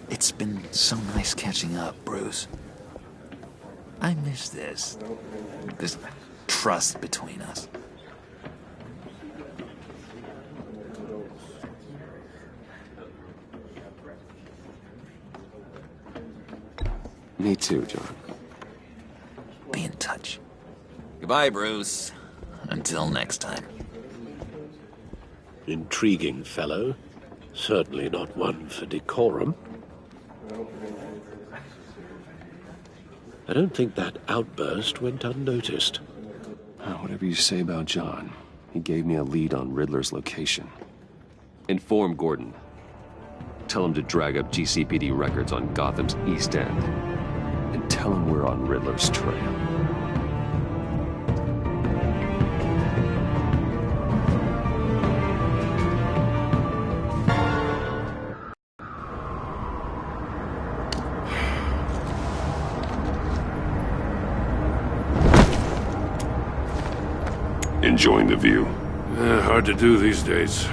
It's been so nice catching up, Bruce. I miss this trust between us. Me too, John. Be in touch. Goodbye, Bruce. Until next time. Intriguing fellow. Certainly not one for decorum. I don't think that outburst went unnoticed. Whatever you say about John, he gave me a lead on Riddler's location. Inform Gordon. Tell him to drag up GCPD records on Gotham's East End. And tell him we're on Riddler's trail. Enjoying the view? Hard to do these days.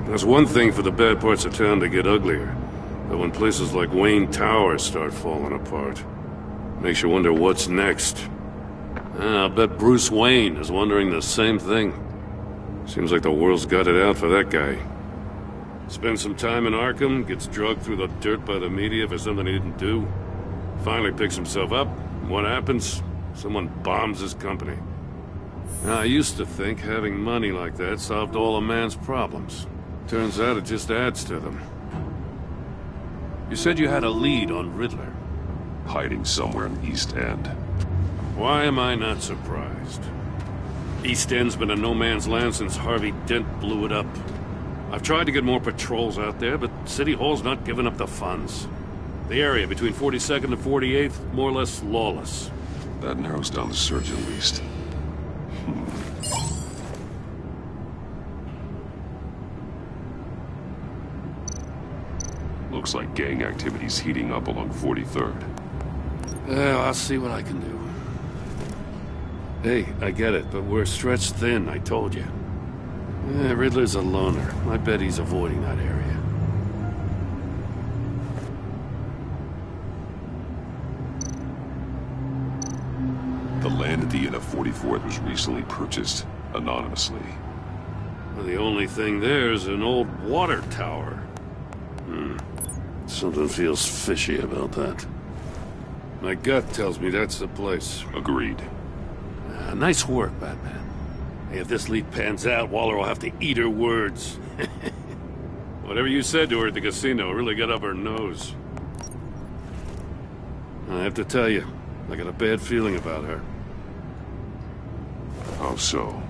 There's one thing for the bad parts of town to get uglier. But when places like Wayne Tower start falling apart, makes you wonder what's next. I'll bet Bruce Wayne is wondering the same thing. Seems like the world's got it out for that guy. Spends some time in Arkham, gets drugged through the dirt by the media for something he didn't do. Finally picks himself up. What happens? Someone bombs his company. Now, I used to think having money like that solved all a man's problems. Turns out it just adds to them. You said you had a lead on Riddler. Hiding somewhere in the East End. Why am I not surprised? East End's been a no-man's land since Harvey Dent blew it up. I've tried to get more patrols out there, but City Hall's not giving up the funds. The area between 42nd and 48th, more or less lawless. That narrows down the search at least. Looks like gang activity's heating up along 43rd. Well, I'll see what I can do. Hey, I get it, but we're stretched thin, I told you. Riddler's a loner. I bet he's avoiding that area. The land at the end of 44th was recently purchased anonymously. Well, the only thing there is an old water tower. Something feels fishy about that. My gut tells me that's the place. Agreed. Nice work, Batman. Hey, if this lead pans out, Waller will have to eat her words. Whatever you said to her at the casino really got up her nose. I have to tell you, I got a bad feeling about her. How so?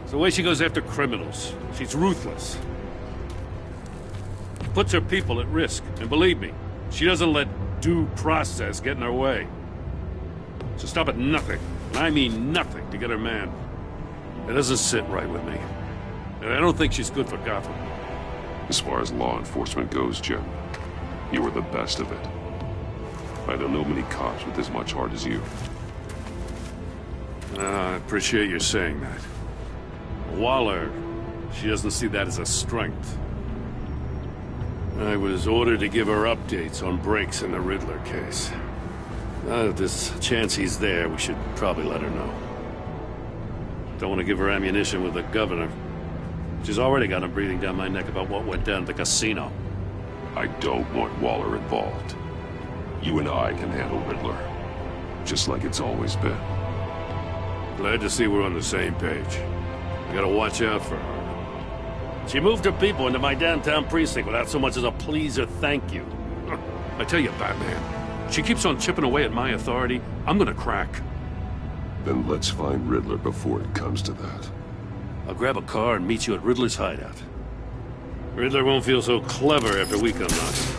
It's the way she goes after criminals. She's ruthless. Puts her people at risk. And believe me, she doesn't let due process get in her way. She'll stop at nothing, and I mean nothing, to get her man. It doesn't sit right with me. And I don't think she's good for Gotham. As far as law enforcement goes, Jim, you were the best of it. I don't know many cops with as much heart as you. I appreciate you saying that. Waller, she doesn't see that as a strength. I was ordered to give her updates on breaks in the Riddler case. If there's a chance he's there, we should probably let her know. Don't want to give her ammunition with the governor. She's already got him breathing down my neck about what went down at the casino. I don't want Waller involved. You and I can handle Riddler, just like it's always been. Glad to see we're on the same page. We gotta watch out for her. She moved her people into my downtown precinct without so much as a please or thank you. I tell you, Batman, she keeps on chipping away at my authority. I'm gonna crack. Then let's find Riddler before it comes to that. I'll grab a car and meet you at Riddler's hideout. Riddler won't feel so clever after we come knocking.